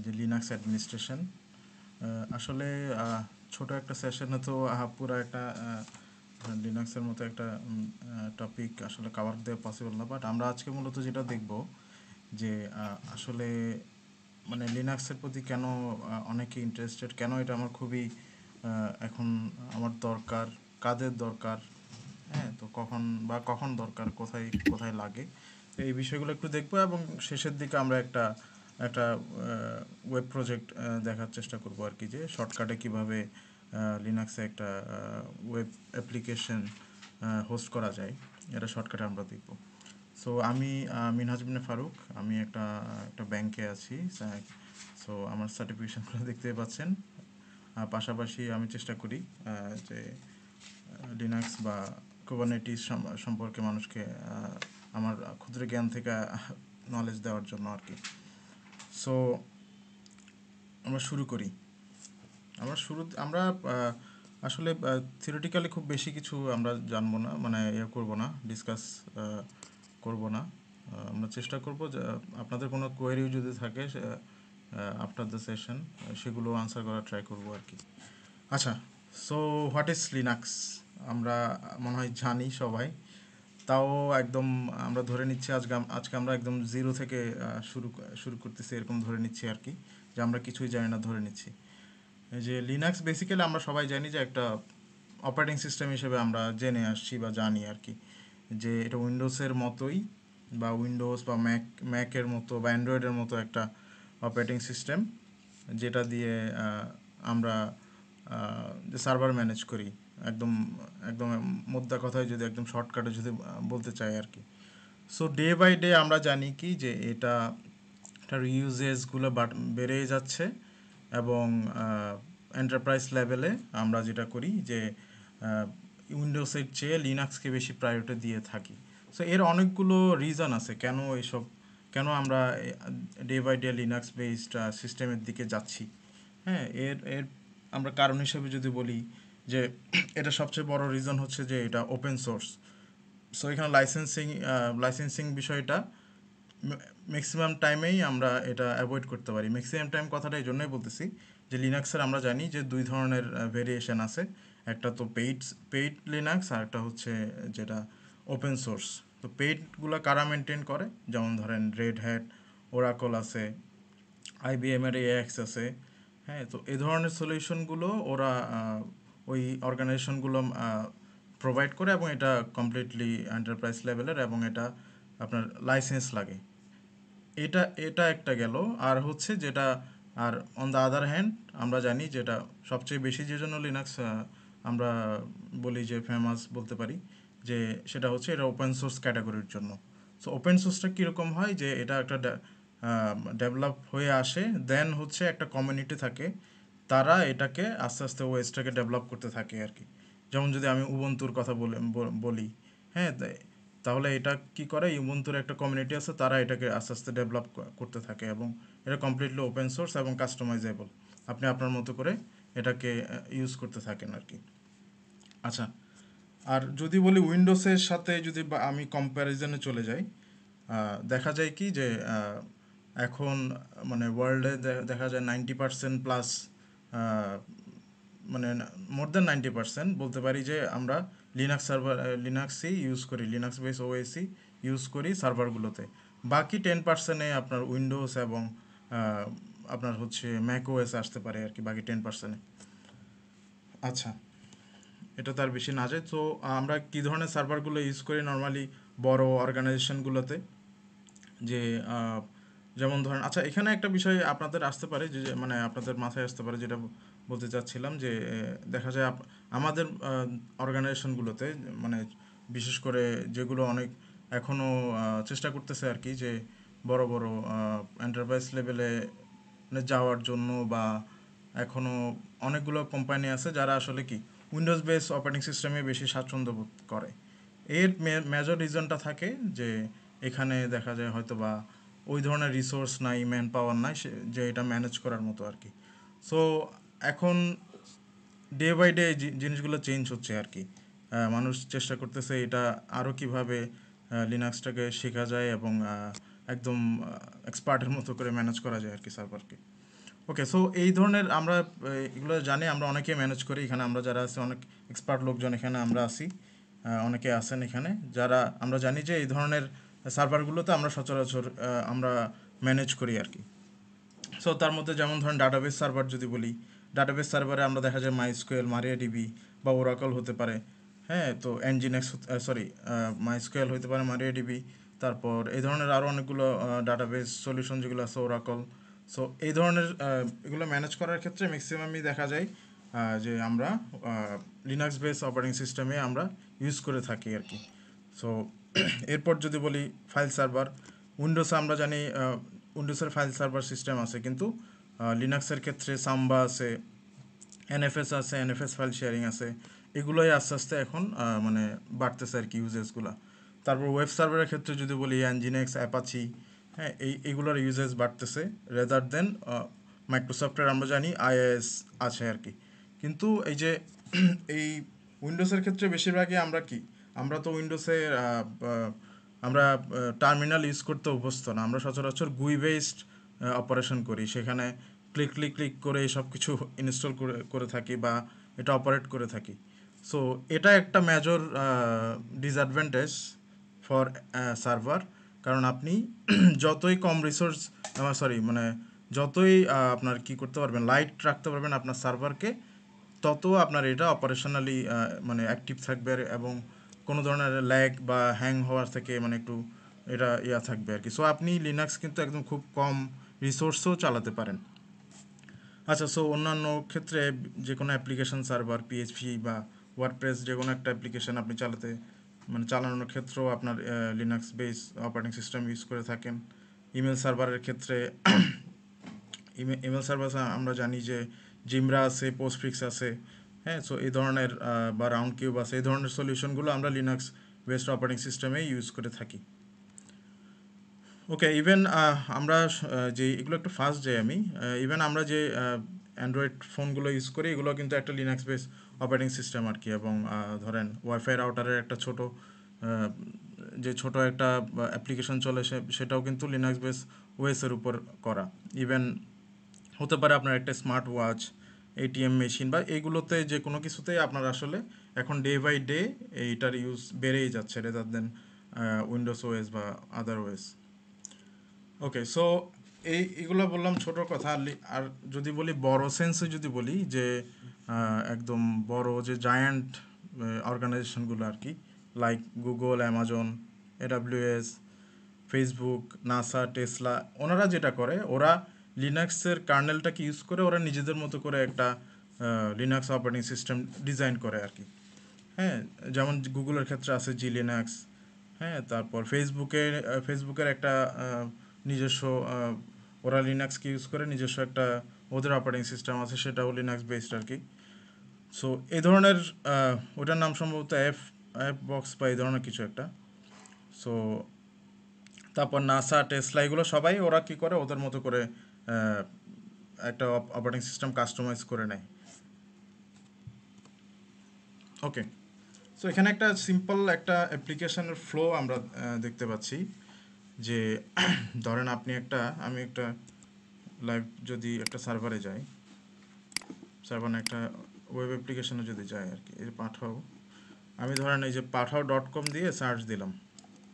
যে Linux administration আসলে ছোট একটা সেশনে তো পুরো একটা লিনাক্সের মতো একটা টপিক আসলে কভার দেওয়া পসিবল না, বাট আমরা আজকে মূলত যেটা দেখব যে আসলে মানে লিনাক্সের প্রতি কেন অনেকে ইন্টারেস্টেড, কেন এটা আমার খুবই এখন আমার দরকার, কাদের দরকার, হ্যাঁ, তো কখন দরকার, কোথায় কোথায় লাগে, তো এই বিষয়গুলো একটু দেখবো এবং শেষের দিকে আমরা একটা একটা ওয়েব প্রজেক্ট দেখার চেষ্টা করব আর কি, যে শর্টকাটে কীভাবে লিনাক্সে একটা ওয়েব অ্যাপ্লিকেশন হোস্ট করা যায়, এটা শর্টকাটে আমরা দেখব। সো আমি মিনহাজ বিন ফারুক, আমি একটা একটা ব্যাংকে আছি। সো আমার সার্টিফিকেশনগুলো দেখতে পাচ্ছেন। পাশাপাশি আমি চেষ্টা করি যে লিনাক্স বা কুবারনেটিস সম্পর্কে মানুষকে আমার ক্ষুদ্র জ্ঞান থেকে নলেজ দেওয়ার জন্য আর কি। সো আমরা শুরু করি। আমরা আসলে থিওরিটিক্যালি খুব বেশি কিছু আমরা জানবো না, মানে করবো না, ডিসকাস করব না। আমরা চেষ্টা করব যে আপনাদের কোনো কোয়েরি যদি থাকে আফটার দ্য সেশন সেগুলো আনসার করার ট্রাই করব আর কি। আচ্ছা, সো হোয়াট ইজ লিনাক্স? আমরা মনে হয় জানি সবাই, তাও একদম আমরা ধরে নিচ্ছি আজকে আমরা একদম জিরো থেকে শুরু শুরু করতেছি, এরকম ধরে নিচ্ছি আর কি, যে আমরা কিছুই জানি না ধরে নিচ্ছি। এই যে লিনাক্স বেসিক্যালি আমরা সবাই জানি যে একটা অপারেটিং সিস্টেম হিসেবে আমরা জেনে আসছি বা জানি আর কি, যে এটা উইন্ডোজের মতোই বা উইন্ডোজ বা ম্যাকের মতো বা অ্যান্ড্রয়েডের মতো একটা অপারেটিং সিস্টেম, যেটা দিয়ে আমরা যে সার্ভার ম্যানেজ করি, একদম একদম মোদ্দা কথায় যদি একদম শর্টকাটে যদি বলতে চাই আর কি। সো ডে বাই ডে আমরা জানি কি যে এটার ইউজেসগুলো বেড়েই যাচ্ছে এবং এন্টারপ্রাইজ লেভেলে আমরা যেটা করি যে উইন্ডোজের চেয়ে লিনাক্সকে বেশি প্রায়োরিটি দিয়ে থাকি। সো এর অনেকগুলো রিজন আছে কেন আমরা day by day Linux based সিস্টেমের দিকে যাচ্ছি। হ্যাঁ, এর এর আমরা কারণ হিসেবে যদি বলি যে এটা সবচেয়ে বড় রিজন হচ্ছে যে এটা ওপেন সোর্স। সো এখানে লাইসেন্সিং বিষয়টা ম্যাক্সিমাম টাইমেই আমরা এটা অ্যাভয়েড করতে পারি। ম্যাক্সিমাম টাইম কথাটা এই জন্যই বলতেছি যে লিনাক্সের আমরা জানি যে দুই ধরনের ভেরিয়েশন আছে। একটা তো পেইড লিনাক্স, আর একটা হচ্ছে যেটা ওপেন সোর্স। তো পেইডগুলো কারা মেনটেন করে, যেমন ধরেন রেড হ্যাট, ওরাকল আছে, আইবিএমের এএক্স আছে। হ্যাঁ, তো এই ধরনের সলিউশনগুলো ওরা ওই অর্গানাইজেশনগুলো প্রোভাইড করে এবং এটা কমপ্লিটলি এন্টারপ্রাইজ লেভেলের এবং এটা আপনার লাইসেন্স লাগে। এটা এটা একটা গেল। আর হচ্ছে যেটা, আর অন দ্য আদার হ্যান্ড আমরা জানি যেটা সবচেয়ে বেশি যে জন্য লিনাক্স আমরা বলি যে ফেমাস বলতে পারি, যে সেটা হচ্ছে এটা ওপেন সোর্স ক্যাটাগরির জন্য। সো ওপেন সোর্সটা কীরকম হয়, যে এটা একটা ডেভেলপ হয়ে আসে, দেন হচ্ছে একটা কমিউনিটি থাকে, তারা এটাকে আস্তে আস্তে ওয়েসটাকে ডেভেলপ করতে থাকে আর কি। যেমন যদি আমি উবুন্তুর কথা বলি, হ্যাঁ, তাহলে এটা কি করে, ইউবুন্তুর একটা কমিউনিটি আছে, তারা এটাকে আস্তে আস্তে ডেভেলপ করতে থাকে এবং এটা কমপ্লিটলি ওপেন সোর্স এবং কাস্টমাইজেবল। আপনি আপনার মতো করে এটাকে ইউজ করতে থাকেন আর কি। আচ্ছা, আর যদি বলি উইন্ডোজের সাথে যদি আমি কম্প্যারিজনে চলে যাই, দেখা যায় কি যে এখন মানে ওয়ার্ল্ডে দেখা যায় 90% প্লাস, মানে মোর দ্যান 90% বলতে পারি যে আমরা লিনাক্সই ইউজ করি, লিনাক্স বেস ওএসই ইউজ করি সার্ভারগুলোতে। বাকি 10%-এ আপনার উইন্ডোজ এবং আপনার হচ্ছে ম্যাক ওএস আসতে পারে আর কি, বাকি 10%-এ। আচ্ছা, এটা তার বেশি না যায়। তো আমরা কী ধরনের সার্ভারগুলো ইউজ করি নর্মালি বড় অর্গানাইজেশনগুলোতে, যে যেমন ধরেন, আচ্ছা এখানে একটা বিষয় আপনাদের আসতে পারে, যে মানে আপনাদের মাথায় আসতে পারে, যেটা বলতে চাচ্ছিলাম যে দেখা যায় আমাদের অর্গানাইজেশনগুলোতে, মানে বিশেষ করে যেগুলো অনেক এখনও চেষ্টা করতেছে আর কি, যে বড় বড় এন্টারপ্রাইজ লেভেলে মানে যাওয়ার জন্য, বা এখনও অনেকগুলো কোম্পানি আছে যারা আসলে কি উইন্ডোজ বেস অপারেটিং সিস্টেমে বেশি স্বাচ্ছন্দ্য বোধ করে। এর মেজর রিজনটা থাকে যে এখানে দেখা যায় হয়তো বা ওই ধরনের রিসোর্স নাই, ম্যান পাওয়ার নাই, যে এটা ম্যানেজ করার মতো আর কি। সো এখন ডে বাই ডে জিনিসগুলো চেঞ্জ হচ্ছে আর কি। মানুষ চেষ্টা করতেছে এটা আরও কীভাবে লিনাক্সটাকে শেখা যায় এবং একদম এক্সপার্টের মতো করে ম্যানেজ করা যায় আর কি সার্ভারকে। ওকে, সো এই ধরনের আমরা এগুলো জানি, আমরা অনেকে ম্যানেজ করি এখানে, আমরা যারা আছি অনেক এক্সপার্ট লোকজন এখানে আমরা আছি, অনেকে আছেন এখানে যারা আমরা জানি যে এই ধরনের সার্ভারগুলোতে আমরা সচরাচর আমরা ম্যানেজ করি আর কি। সো তার মধ্যে যেমন ধরেন ডাটাবেস সার্ভার যদি বলি, ডাটাবেস সার্ভারে আমরা দেখা যায় মাইস্কুয়েল, মারিয়াডিবি বা ওরাকল হতে পারে। হ্যাঁ, তো এনজিনেক্স, সরি, মাইস্কুয়েল হতে পারে, মারিয়াডিবি, তারপর এই ধরনের আরও অনেকগুলো ডাটাবেস সলিউশন যেগুলো আছে, ওরাকল। সো এই ধরনের এগুলো ম্যানেজ করার ক্ষেত্রে ম্যাক্সিমামই দেখা যায় যে আমরা লিনাক্স বেস অপারেটিং সিস্টেমে আমরা ইউজ করে থাকি আর কি। সো এরপর যদি বলি ফাইল সার্ভার, উইন্ডোজে আমরা জানি উইন্ডোজের ফাইল সার্ভার সিস্টেম আছে, কিন্তু লিনাক্সের ক্ষেত্রে সাম্বা আছে, এনএফএস আছে, এনএফএস ফাইল শেয়ারিং আছে। এগুলোই আস্তে আস্তে এখন মানে বাড়তেছে আর কি ইউজেসগুলো। তারপর ওয়েব সার্ভারের ক্ষেত্রে যদি বলি অ্যানজিনেক্স, অ্যাপাচি, হ্যাঁ, এইগুলোর ইউজেস বাড়তেছে রেদার দেন মাইক্রোসফটের আমরা জানি আইএস আছে আর কি। কিন্তু এই যে এই উইন্ডোজের ক্ষেত্রে বেশিরভাগই আমরা কি, আমরা তো উইন্ডোজে আমরা টার্মিনাল ইউজ করতে অভ্যস্ত না, আমরা সচরাচর গুই বেসড অপারেশন করি, সেখানে ক্লিক ক্লিক ক্লিক করে সব কিছু ইনস্টল করে করে থাকি বা এটা অপারেট করে থাকি। সো এটা একটা মেজর ডিসঅ্যাডভান্টেজ ফর সার্ভার, কারণ আপনি যতই কম রিসোর্স, সরি মানে যতই আপনার কি করতে পারবেন, লাইট রাখতে পারবেন আপনার সার্ভারকে, তত আপনার এটা অপারেশনালি মানে অ্যাক্টিভ থাকবে এবং কোনো ধরনের ল্যাগ বা হ্যাং হওয়ার থেকে মানে একটু এটা ইয়া থাকবে আর কি। সো আপনি লিনাক্স কিন্তু একদম খুব কম রিসোর্সও চালাতে পারেন। আচ্ছা, সো অন্যান্য ক্ষেত্রে যে কোনো অ্যাপ্লিকেশন সার্ভার, পিএইচপি বা ওয়ার্ডপ্রেস, যে কোনো একটা অ্যাপ্লিকেশন আপনি চালাতে মানে চালানোর ক্ষেত্রেও আপনার Linux base operating system use করে থাকেন। ইমেল সার্ভারের ক্ষেত্রে ইমেল সার্ভার আমরা জানি যে জিমরা আছে, পোস্টফিক্স আছে, হ্যাঁ। সো এই ধরনের বা রাউন্ড কিউব আছে, এই ধরনের সলিউশনগুলো আমরা লিনাক্স বেসড অপারেটিং সিস্টেমে ইউজ করে থাকি। ওকে, ইভেন আমরা যে এগুলো একটু ফাস্ট যাই আমি, ইভেন আমরা যে অ্যান্ড্রয়েড ফোনগুলো ইউজ করি, এগুলো কিন্তু একটা লিনাক্স বেস অপারেটিং সিস্টেম আর কি। এবং ধরেন ওয়াইফাই রাউটারের একটা ছোট যে ছোট একটা অ্যাপ্লিকেশন চলে, সেটাও কিন্তু লিনাক্স বেস ওএসের উপর করা। ইভেন হতে পারে আপনার একটা স্মার্ট ওয়াচ, এটিএম মেশিন বা এইগুলোতে যে কোনো কিছুতেই আপনার আসলে এখন ডে বাই ডে এইটার ইউজ বেড়েই যাচ্ছে রেদার দেন উইন্ডোজ ওএস বা আদার ওএস। ওকে, সো এইগুলো বললাম ছোট কথা। আর যদি বলি বড় সেন্সে, যদি বলি যে একদম বড় যে জায়ান্ট অর্গানাইজেশনগুলো আর কি, like Google, Amazon, AWS, Facebook, NASA, Tesla, ওনারা যেটা করে, ওরা লিনাক্সের কার্নেলটাকে ইউজ করে ওরা নিজেদের মতো করে একটা লিনাক্স অপারেটিং সিস্টেম ডিজাইন করে আর কি। হ্যাঁ, যেমন গুগলের ক্ষেত্রে আছে জি লিনাক্স। হ্যাঁ, তারপর ফেসবুকের একটা নিজস্ব ওরা লিনাক্সকে ইউজ করে নিজস্ব একটা ওদের অপারেটিং সিস্টেম আছে, সেটাও লিনাক্স বেসড আর কি। সো এই ধরনের ওটার নাম সম্ভবত অ্যাপ বক্স বা এই ধরনের কিছু একটা। সো তারপর নাসা, টেসলা, এগুলো সবাই ওরা কি করে ওদের মতো করে আহ, একটা অপারেটিং সিস্টেম কাস্টমাইজ করে নেয়। ওকে, সো এখানে একটা সিম্পল একটা অ্যাপ্লিকেশনের ফ্লো আমরা দেখতে পাচ্ছি যে ধরেন আপনি আমি একটা লাইভ যদি একটা সার্ভারে যাই, সার্ভার একটা ওয়েব অ্যাপ্লিকেশনে যদি যাই আর কি, এই পাঠাও, আমি ধরেন এই যে পাঠাও.com দিয়ে সার্চ দিলাম,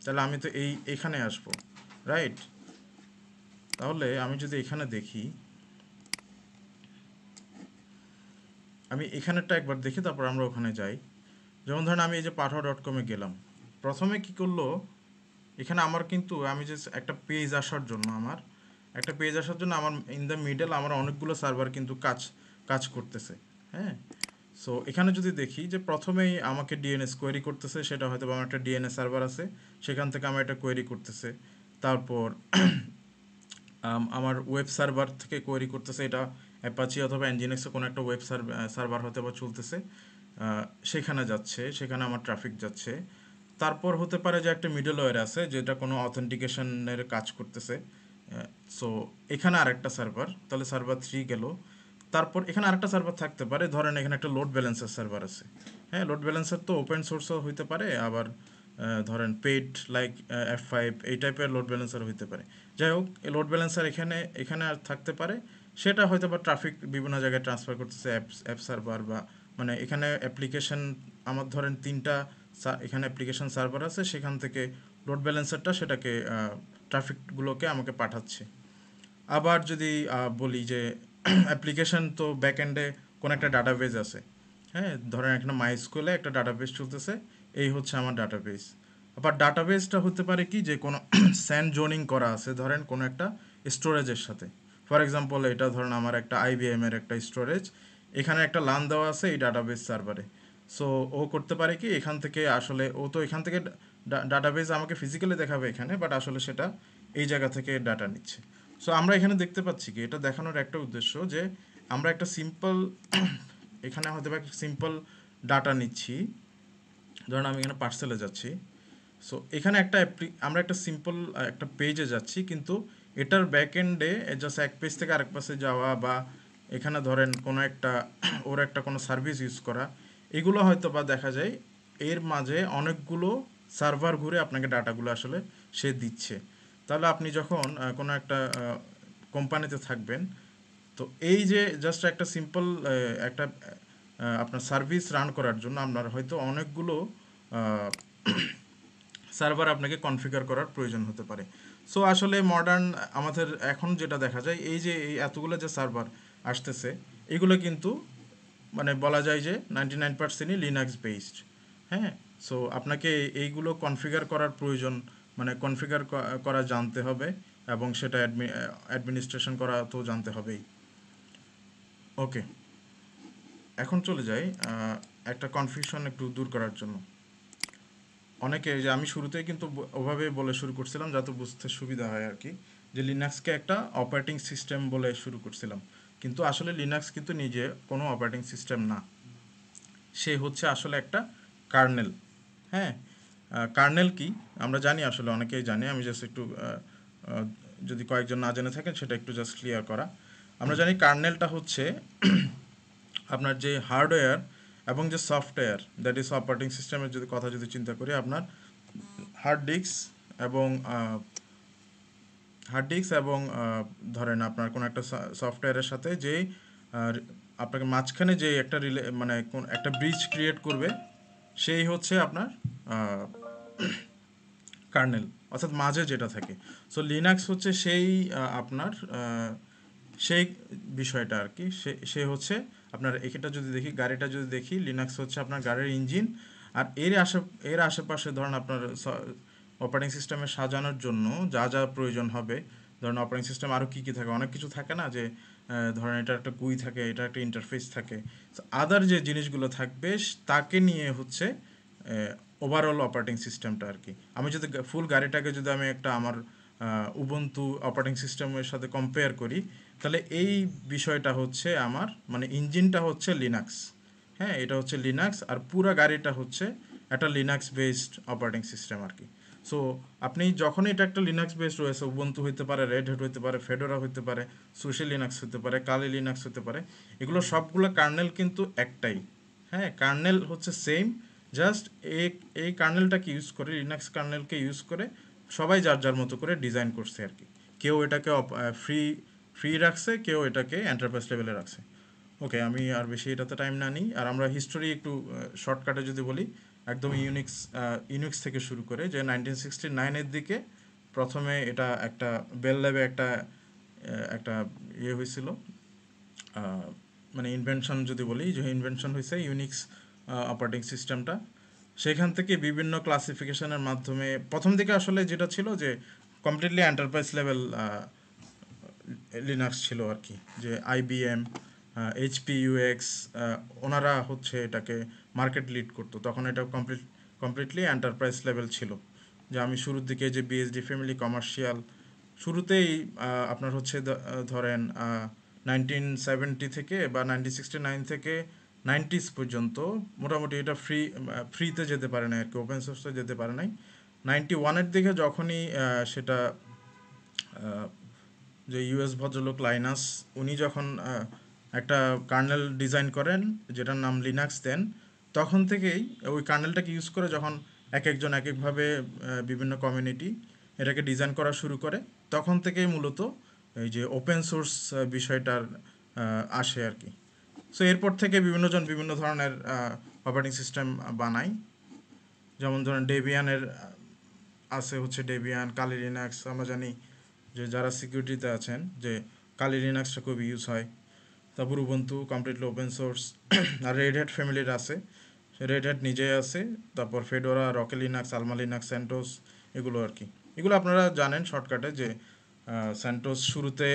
তাহলে আমি তো এইখানে আসবো, রাইট? তাহলে আমি যদি এখানে দেখি, আমি এখানেরটা একবার দেখি, তারপর আমরা ওখানে যাই। যেমন ধরেন আমি এই যে পাঠাও.com-এ গেলাম, প্রথমে কি করলো, এখানে আমার কিন্তু আমি যে একটা পেজ আসার জন্য আমার ইন দ্য মিডল আমার অনেকগুলো সার্ভার কিন্তু কাজ কাজ করতেছে। হ্যাঁ, সো এখানে যদি দেখি যে প্রথমেই আমাকে ডিএনএস কোয়েরি করতেছে, সেটা হয়তো আমার একটা ডিএনএস সার্ভার আছে, সেখান থেকে আমার একটা কোয়েরি করতেছে। তারপর আমার ওয়েব সার্ভার থেকে কোয়েরি করতেছে, এটা অ্যাপাচি অথবা এনজিনিক্সে কোনো একটা ওয়েব সার্ভার হতে বা চলতেছে, সেখানে যাচ্ছে, সেখানে আমার ট্রাফিক যাচ্ছে। তারপর হতে পারে যে একটা মিডলওয়্যার আছে যেটা কোনো অথেন্টিকেশনের কাজ করতেছে। সো এখানে আরেকটা সার্ভার, তাহলে সার্ভার 3 গেল। তারপর এখানে আরেকটা সার্ভার থাকতে পারে, ধরেন এখানে একটা লোড ব্যালেন্সার সার্ভার আছে। হ্যাঁ, লোড ব্যালেন্সার তো ওপেন সোর্সও হইতে পারে, আবার ধরেন পেইড লাইক F5 এই টাইপের লোড ব্যালেন্সার হইতে পারে। যাই হোক, এই লোড ব্যালেন্সার এখানে এখানে আর থাকতে পারে, সেটা হয়তো বা ট্রাফিক বিভিন্ন জায়গায় ট্রান্সফার করতেছে অ্যাপ সার্ভার বা মানে এখানে অ্যাপ্লিকেশন আমার ধরেন তিনটা এখানে অ্যাপ্লিকেশন সার্ভার আছে, সেখান থেকে লোড ব্যালেন্সারটা সেটাকে ট্রাফিকগুলোকে আমাকে পাঠাচ্ছে। আবার যদি বলি যে অ্যাপ্লিকেশন তো ব্যাকএন্ডে কোনো একটা ডাটাবেজ আছে, হ্যাঁ, ধরেন একটা মাইস্কুলে একটা ডাটাবেজ চলতেছে, এই হচ্ছে আমার ডাটাবেজ। আবার ডাটাবেজটা হতে পারে কি যে কোনো স্যান্ড জোনিং করা আছে ধরেন কোনো একটা স্টোরেজের সাথে। ফর এক্সাম্পল এটা ধরেন আমার একটা আইবিএম এর একটা স্টোরেজ, এখানে একটা লান দেওয়া আছে এই ডাটাবেজ সার্ভারে। সো ও করতে পারে কি এখান থেকে আসলে ও তো এখান থেকে ডাটাবেজ আমাকে ফিজিক্যালি দেখাবে এখানে, বাট আসলে সেটা এই জায়গা থেকে ডাটা নিচ্ছে। সো আমরা এখানে দেখতে পাচ্ছি কি এটা দেখানোর একটা উদ্দেশ্য যে আমরা একটা সিম্পল এখানে হয়তো বা একটা সিম্পল ডাটা নিচ্ছি, ধরুন আমি এখানে পার্সেলে যাচ্ছি। সো এখানে একটা আমরা একটা সিম্পল একটা পেজে যাচ্ছি, কিন্তু এটার ব্যাক এন্ডে জাস্ট এক পেজ থেকে আরেক পাশে যাওয়া বা এখানে ধরেন কোনো একটা ওর একটা কোনো সার্ভিস ইউজ করা, এগুলো হয়তো বা দেখা যায় এর মাঝে অনেকগুলো সার্ভার ঘুরে আপনাকে ডাটাগুলো আসলে সে দিচ্ছে। তাহলে আপনি যখন কোনো একটা কোম্পানিতে থাকবেন, তো এই যে জাস্ট একটা সিম্পল একটা আপনার সার্ভিস রান করার জন্য আপনার হয়তো অনেকগুলো সার্ভার আপনাকে কনফিগার করার প্রয়োজন হতে পারে। সো আসলে মডার্ন আমাদের এখন যেটা দেখা যায় এই যে এই এতগুলো যে সার্ভার আসতেছে, এগুলো কিন্তু মানে বলা যায় যে 99%ই লিনাক্স বেসড। হ্যাঁ, সো আপনাকে এইগুলো কনফিগার করার প্রয়োজন, মানে কনফিগার করা জানতে হবে এবং সেটা অ্যাডমিনিস্ট্রেশন করা তো জানতে হবেই। ওকে, এখন চলে যাই একটা কনফিউশন একটু দূর করার জন্য। অনেকে যে আমি শুরুতেই কিন্তু ওভাবে বলে শুরু করছিলাম যাতে বুঝতে সুবিধা হয় আর কি, যে লিনাক্সকে একটা অপারেটিং সিস্টেম বলে শুরু করছিলাম, কিন্তু আসলে লিনাক্স কিন্তু নিজে কোনো অপারেটিং সিস্টেম না, সে হচ্ছে আসলে একটা কার্নেল। হ্যাঁ, কার্নেল কি আমরা জানি, আসলে অনেকেই জানে, আমি জাস্ট একটু আহ, যদি কয়েকজন না জেনে থাকেন সেটা একটু জাস্ট ক্লিয়ার করা। আমরা জানি কার্নেলটা হচ্ছে আপনার যে হার্ডওয়্যার এবং যে সফটওয়্যার, দ্যাট ইজ অপারেটিং সিস্টেমের যদি কথা যদি চিন্তা করি, আপনার হার্ড ডিস্ক এবং ধরেন আপনার কোনো একটা সফটওয়্যারের সাথে যে আপনাকে মাঝখানে যে একটা মানে কোন একটা ব্রিজ ক্রিয়েট করবে, সেই হচ্ছে আপনার কার্নেল, অর্থাৎ মাঝে যেটা থাকে। সো লিনাক্স হচ্ছে সেই আপনার সেই বিষয়টা আর কি, সে হচ্ছে আপনার এটা যদি দেখি, গাড়িটা যদি দেখি, লিনাক্স হচ্ছে আপনার গাড়ির ইঞ্জিন। আর এর আশেপাশে ধরেন আপনার অপারেটিং সিস্টেমে সাজানোর জন্য যা যা প্রয়োজন হবে, ধরেন অপারেটিং সিস্টেম আরও কী কী থাকে, অনেক কিছু থাকে না, যে ধরেন এটা একটা গুই থাকে, এটা একটা ইন্টারফেস থাকে, আদার যে জিনিসগুলো থাকবে তাকে নিয়ে হচ্ছে ওভারঅল অপারেটিং সিস্টেমটা আর কি। আমি যদি ফুল গাড়িটাকে যদি আমি একটা আমার উবুন্টু অপারেটিং সিস্টেমের সাথে কম্পেয়ার করি, তাহলে এই বিষয়টা হচ্ছে আমার মানে ইঞ্জিনটা হচ্ছে লিনাক্স। হ্যাঁ, এটা হচ্ছে লিনাক্স, আর পুরো গাড়িটা হচ্ছে একটা লিনাক্স বেসড অপারেটিং সিস্টেম আর কি। সো আপনি যখনই এটা একটা লিনাক্স বেসড রয়েছে, উবুন্টু হইতে পারে, রেড হ্যাট হইতে পারে, ফেডোরা হইতে পারে, সুশি লিনাক্স হতে পারে, কালি লিনাক্স হতে পারে, এগুলো সবগুলো কার্নেল কিন্তু একটাই। হ্যাঁ, কার্নেল হচ্ছে সেম, জাস্ট এই এই কার্নেলটাকে ইউজ করে, লিনাক্স কার্নেলকে ইউজ করে সবাই যার যার মতো করে ডিজাইন করছে আর কি। কেউ এটাকে ফ্রি ফ্রি রাখছে, কেউ এটাকে এন্টারপ্রাইজ লেভেলে রাখছে। ওকে, আমি আর বেশি এটাতে টাইম না নিই, আর আমরা হিস্টোরি একটু শর্টকাটে যদি বলি, একদম ইউনিক্স থেকে শুরু করে যে 1969-এর দিকে প্রথমে এটা একটা বেল ল্যাবে একটা ইয়ে হয়েছিল, মানে ইনভেনশন যদি বলি, যে ইনভেনশন হয়েছে ইউনিক্স অপারেটিং সিস্টেমটা। সেখান থেকে বিভিন্ন ক্লাসিফিকেশনের মাধ্যমে প্রথম দিকে আসলে যেটা ছিল যে কমপ্লিটলি এন্টারপ্রাইজ লেভেল লিনাক্স ছিল আর কি, যে আইবিএম, এইচপি, ইউএক্স, ওনারা হচ্ছে এটাকে মার্কেট লিড করতো, তখন এটা কমপ্লিটলি এন্টারপ্রাইজ লেভেল ছিল। যে আমি শুরুর দিকে যে বিএসডি ফ্যামিলি কমার্শিয়াল, শুরুতেই আপনার হচ্ছে ধরেন 1970 থেকে বা 1969 থেকে 90s পর্যন্ত মোটামুটি এটা ফ্রিতে যেতে পারে না আর কি, ওপেন সোর্সে যেতে পারে নাই। 91-এর দিকে যখনই সেটা যে ইউএস ভদ্রলোক লাইনাস, উনি যখন একটা কার্নেল ডিজাইন করেন যেটার নাম লিনাক্স দেন, তখন থেকেই ওই কার্নেলটাকে ইউজ করে যখন এক একজন এক একভাবে বিভিন্ন কমিউনিটি এটাকে ডিজাইন করা শুরু করে, তখন থেকেই মূলত এই যে ওপেন সোর্স বিষয়টার আসে আর কি। সো এরপর থেকে বিভিন্নজন বিভিন্ন ধরনের অপারেটিং সিস্টেম বানায়। যেমন ধরেন ডেবিয়ানের আছে হচ্ছে ডেবিয়ান, কালি লিনাক্স। আমরা জানি যে যারা সিকিউরিটিতে আছেন যে কালি লিনাক্সটা খুব ইউজ হয়। তারপর উবুন্টু কমপ্লিটলি ওপেন সোর্স। আর রেড হ্যাট ফ্যামিলির আছে, রেড হ্যাট নিজেই আছে। তারপর ফেডোরা, রকে লিনাক্স, আলমা লিনাক্স, স্যান্টোস, এগুলো আর কি। এগুলো আপনারা জানেন শর্টকাটে যে স্যান্টোস শুরুতে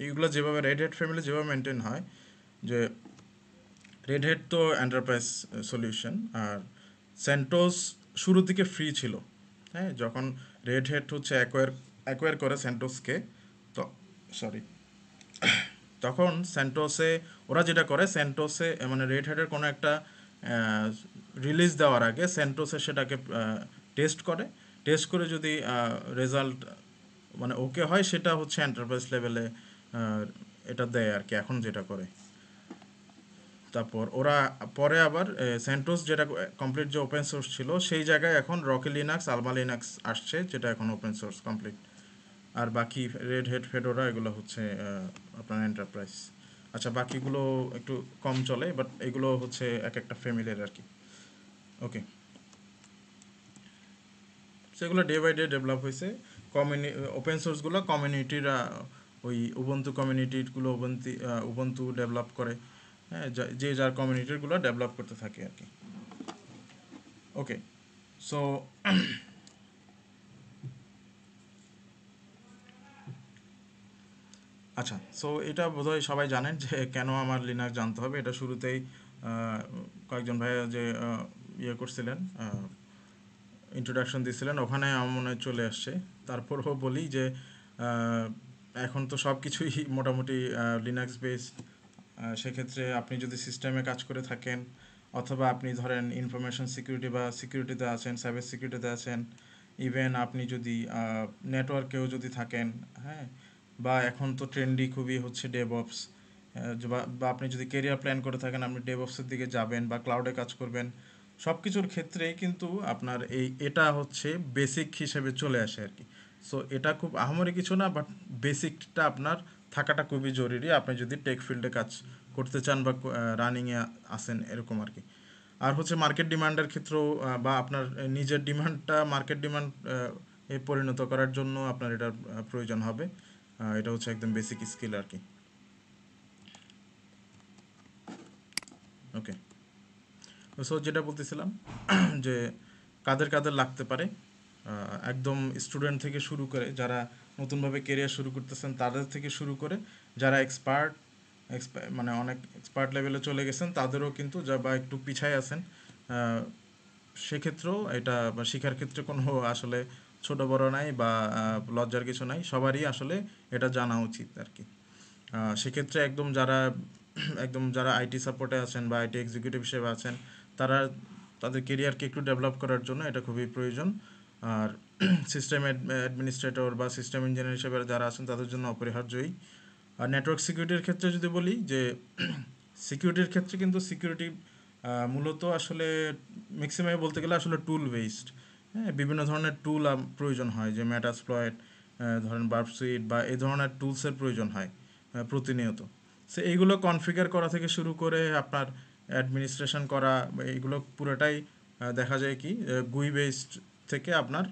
এগুলো যেভাবে রেড হ্যাট ফ্যামিলি যেভাবে মেনটেন হয়, যে রেড হ্যাট তো এন্টারপ্রাইজ সলিউশন, আর স্যান্টোস শুরু থেকে ফ্রি ছিল। হ্যাঁ, যখন রেড হ্যাট হচ্ছে অ্যাকোয়ার করে স্যান্টোসকে, তো সরি, তখন স্যান্টোসে ওরা যেটা করে, স্যান্টোসে মানে রেড হ্যাটের কোনো একটা রিলিজ দেওয়ার আগে স্যান্টোসে সেটাকে টেস্ট করে। টেস্ট করে যদি রেজাল্ট মানে ওকে হয়, সেটা হচ্ছে এন্টারপ্রাইজ লেভেলে এটা দেয় আর কি, এখন যেটা করে। তারপর ওরা পরে আবার সেন্টোস যেটা কমপ্লিট যে ওপেন সোর্স ছিল, সেই জায়গায় এখন রকি লিনাক্স, আলমা লিনাক্স আসছে, যেটা এখন ওপেন সোর্স কমপ্লিট। আর বাকি রেড হেড ফেডোরা এগুলো হচ্ছে আপনার এন্টারপ্রাইজ। আচ্ছা, বাকিগুলো একটু কম চলে, বাট এগুলো হচ্ছে এক একটা ফ্যামিলির আর কি। ওকে, সেগুলো ডে বাই ডে ডেভেলপ হয়েছে। ওপেন সোর্সগুলো কমিউনিটিরা, ওই উবুন্টু কমিউনিটিগুলো উবুন্টু ডেভেলপ করে। হ্যাঁ, যে যার কমিউনিটিগুলো ডেভেলপ করতে থাকে আর কি। ওকে, সো আচ্ছা, সো এটা বোধহয় সবাই জানেন যে কেন আমার লিনাক্স জানতে হবে। এটা শুরুতেই কয়েকজন ভাইয়া যে ইয়ে করছিলেন, ইন্ট্রোডাকশন দিয়েছিলেন, ওখানে আমার মনে হয় চলে আসছে। তারপরও বলি যে আহ, এখন তো সব কিছুই মোটামুটি লিনাক্স বেসড। সেক্ষেত্রে আপনি যদি সিস্টেমে কাজ করে থাকেন, অথবা আপনি ধরেন ইনফরমেশন সিকিউরিটি বা সিকিউরিটিতে আছেন, সাইবার সিকিউরিটিতে আছেন, ইভেন আপনি যদি নেটওয়ার্কেও যদি থাকেন, হ্যাঁ, বা এখন তো ট্রেন্ডি খুবই হচ্ছে ডেভঅপস, বা আপনি যদি কেরিয়ার প্ল্যান করে থাকেন, আপনি ডেভঅপসের দিকে যাবেন বা ক্লাউডে কাজ করবেন, সব কিছুর ক্ষেত্রেই কিন্তু আপনার এটা হচ্ছে বেসিক হিসেবে চলে আসে আর কি। সো এটা খুব আহামরি কিছু না, বাট বেসিকটা আপনার থাকাটা খুবই জরুরি আপনি যদি টেক ফিল্ডে কাজ করতে চান বা রানিংয়ে আসেন এরকম আর কি। আর হচ্ছে মার্কেট ডিমান্ডের ক্ষেত্রেও বা আপনার নিজের ডিমান্ডটা মার্কেট ডিমান্ড এ পরিণত করার জন্য আপনার এটার প্রয়োজন হবে। এটা হচ্ছে একদম বেসিক স্কিল আর কি। ওকে, সো যেটা বলতেছিলাম যে কাদের কাদের লাগতে পারে, একদম স্টুডেন্ট থেকে শুরু করে যারা নতুনভাবে কেরিয়ার শুরু করতেছেন তাদের থেকে শুরু করে যারা এক্সপার্ট, মানে অনেক এক্সপার্ট লেভেলে চলে গেছেন, তাদেরও কিন্তু যা বা একটু পিছায় আছেন, সেক্ষেত্রেও এটা বা শেখার ক্ষেত্রে কোনো আসলে ছোট বড় নাই বা লজ্জার কিছু নাই, সবারই আসলে এটা জানা উচিত আর কি। সেক্ষেত্রে একদম যারা আইটি সাপোর্টে আছেন বা আইটি এক্সিকিউটিভ হিসেবে আছেন, তারা তাদের কেরিয়ারকে একটু ডেভেলপ করার জন্য এটা খুবই প্রয়োজন। আর সিস্টেম অ্যাডমিনিস্ট্রেটর বা সিস্টেম ইঞ্জিনিয়ার হিসেবে যারা আছেন তাদের জন্য অপরিহার্যই। আর নেটওয়ার্ক সিকিউরিটির ক্ষেত্রে যদি বলি যে সিকিউরিটির ক্ষেত্রে কিন্তু সিকিউরিটি মূলত আসলে ম্যাক্সিমাম বলতে গেলে আসলে টুল বেসড। হ্যাঁ, বিভিন্ন ধরনের টুল প্রয়োজন হয়, যে ম্যাটাসপ্লয়েট, ধরেন বার্ব সুইট বা এই ধরনের টুলসের প্রয়োজন হয় প্রতিনিয়ত। সো এইগুলো কনফিগার করা থেকে শুরু করে আপনার অ্যাডমিনিস্ট্রেশন করা, এইগুলো পুরোটাই দেখা যায় কি গুই বেসড থেকে আপনার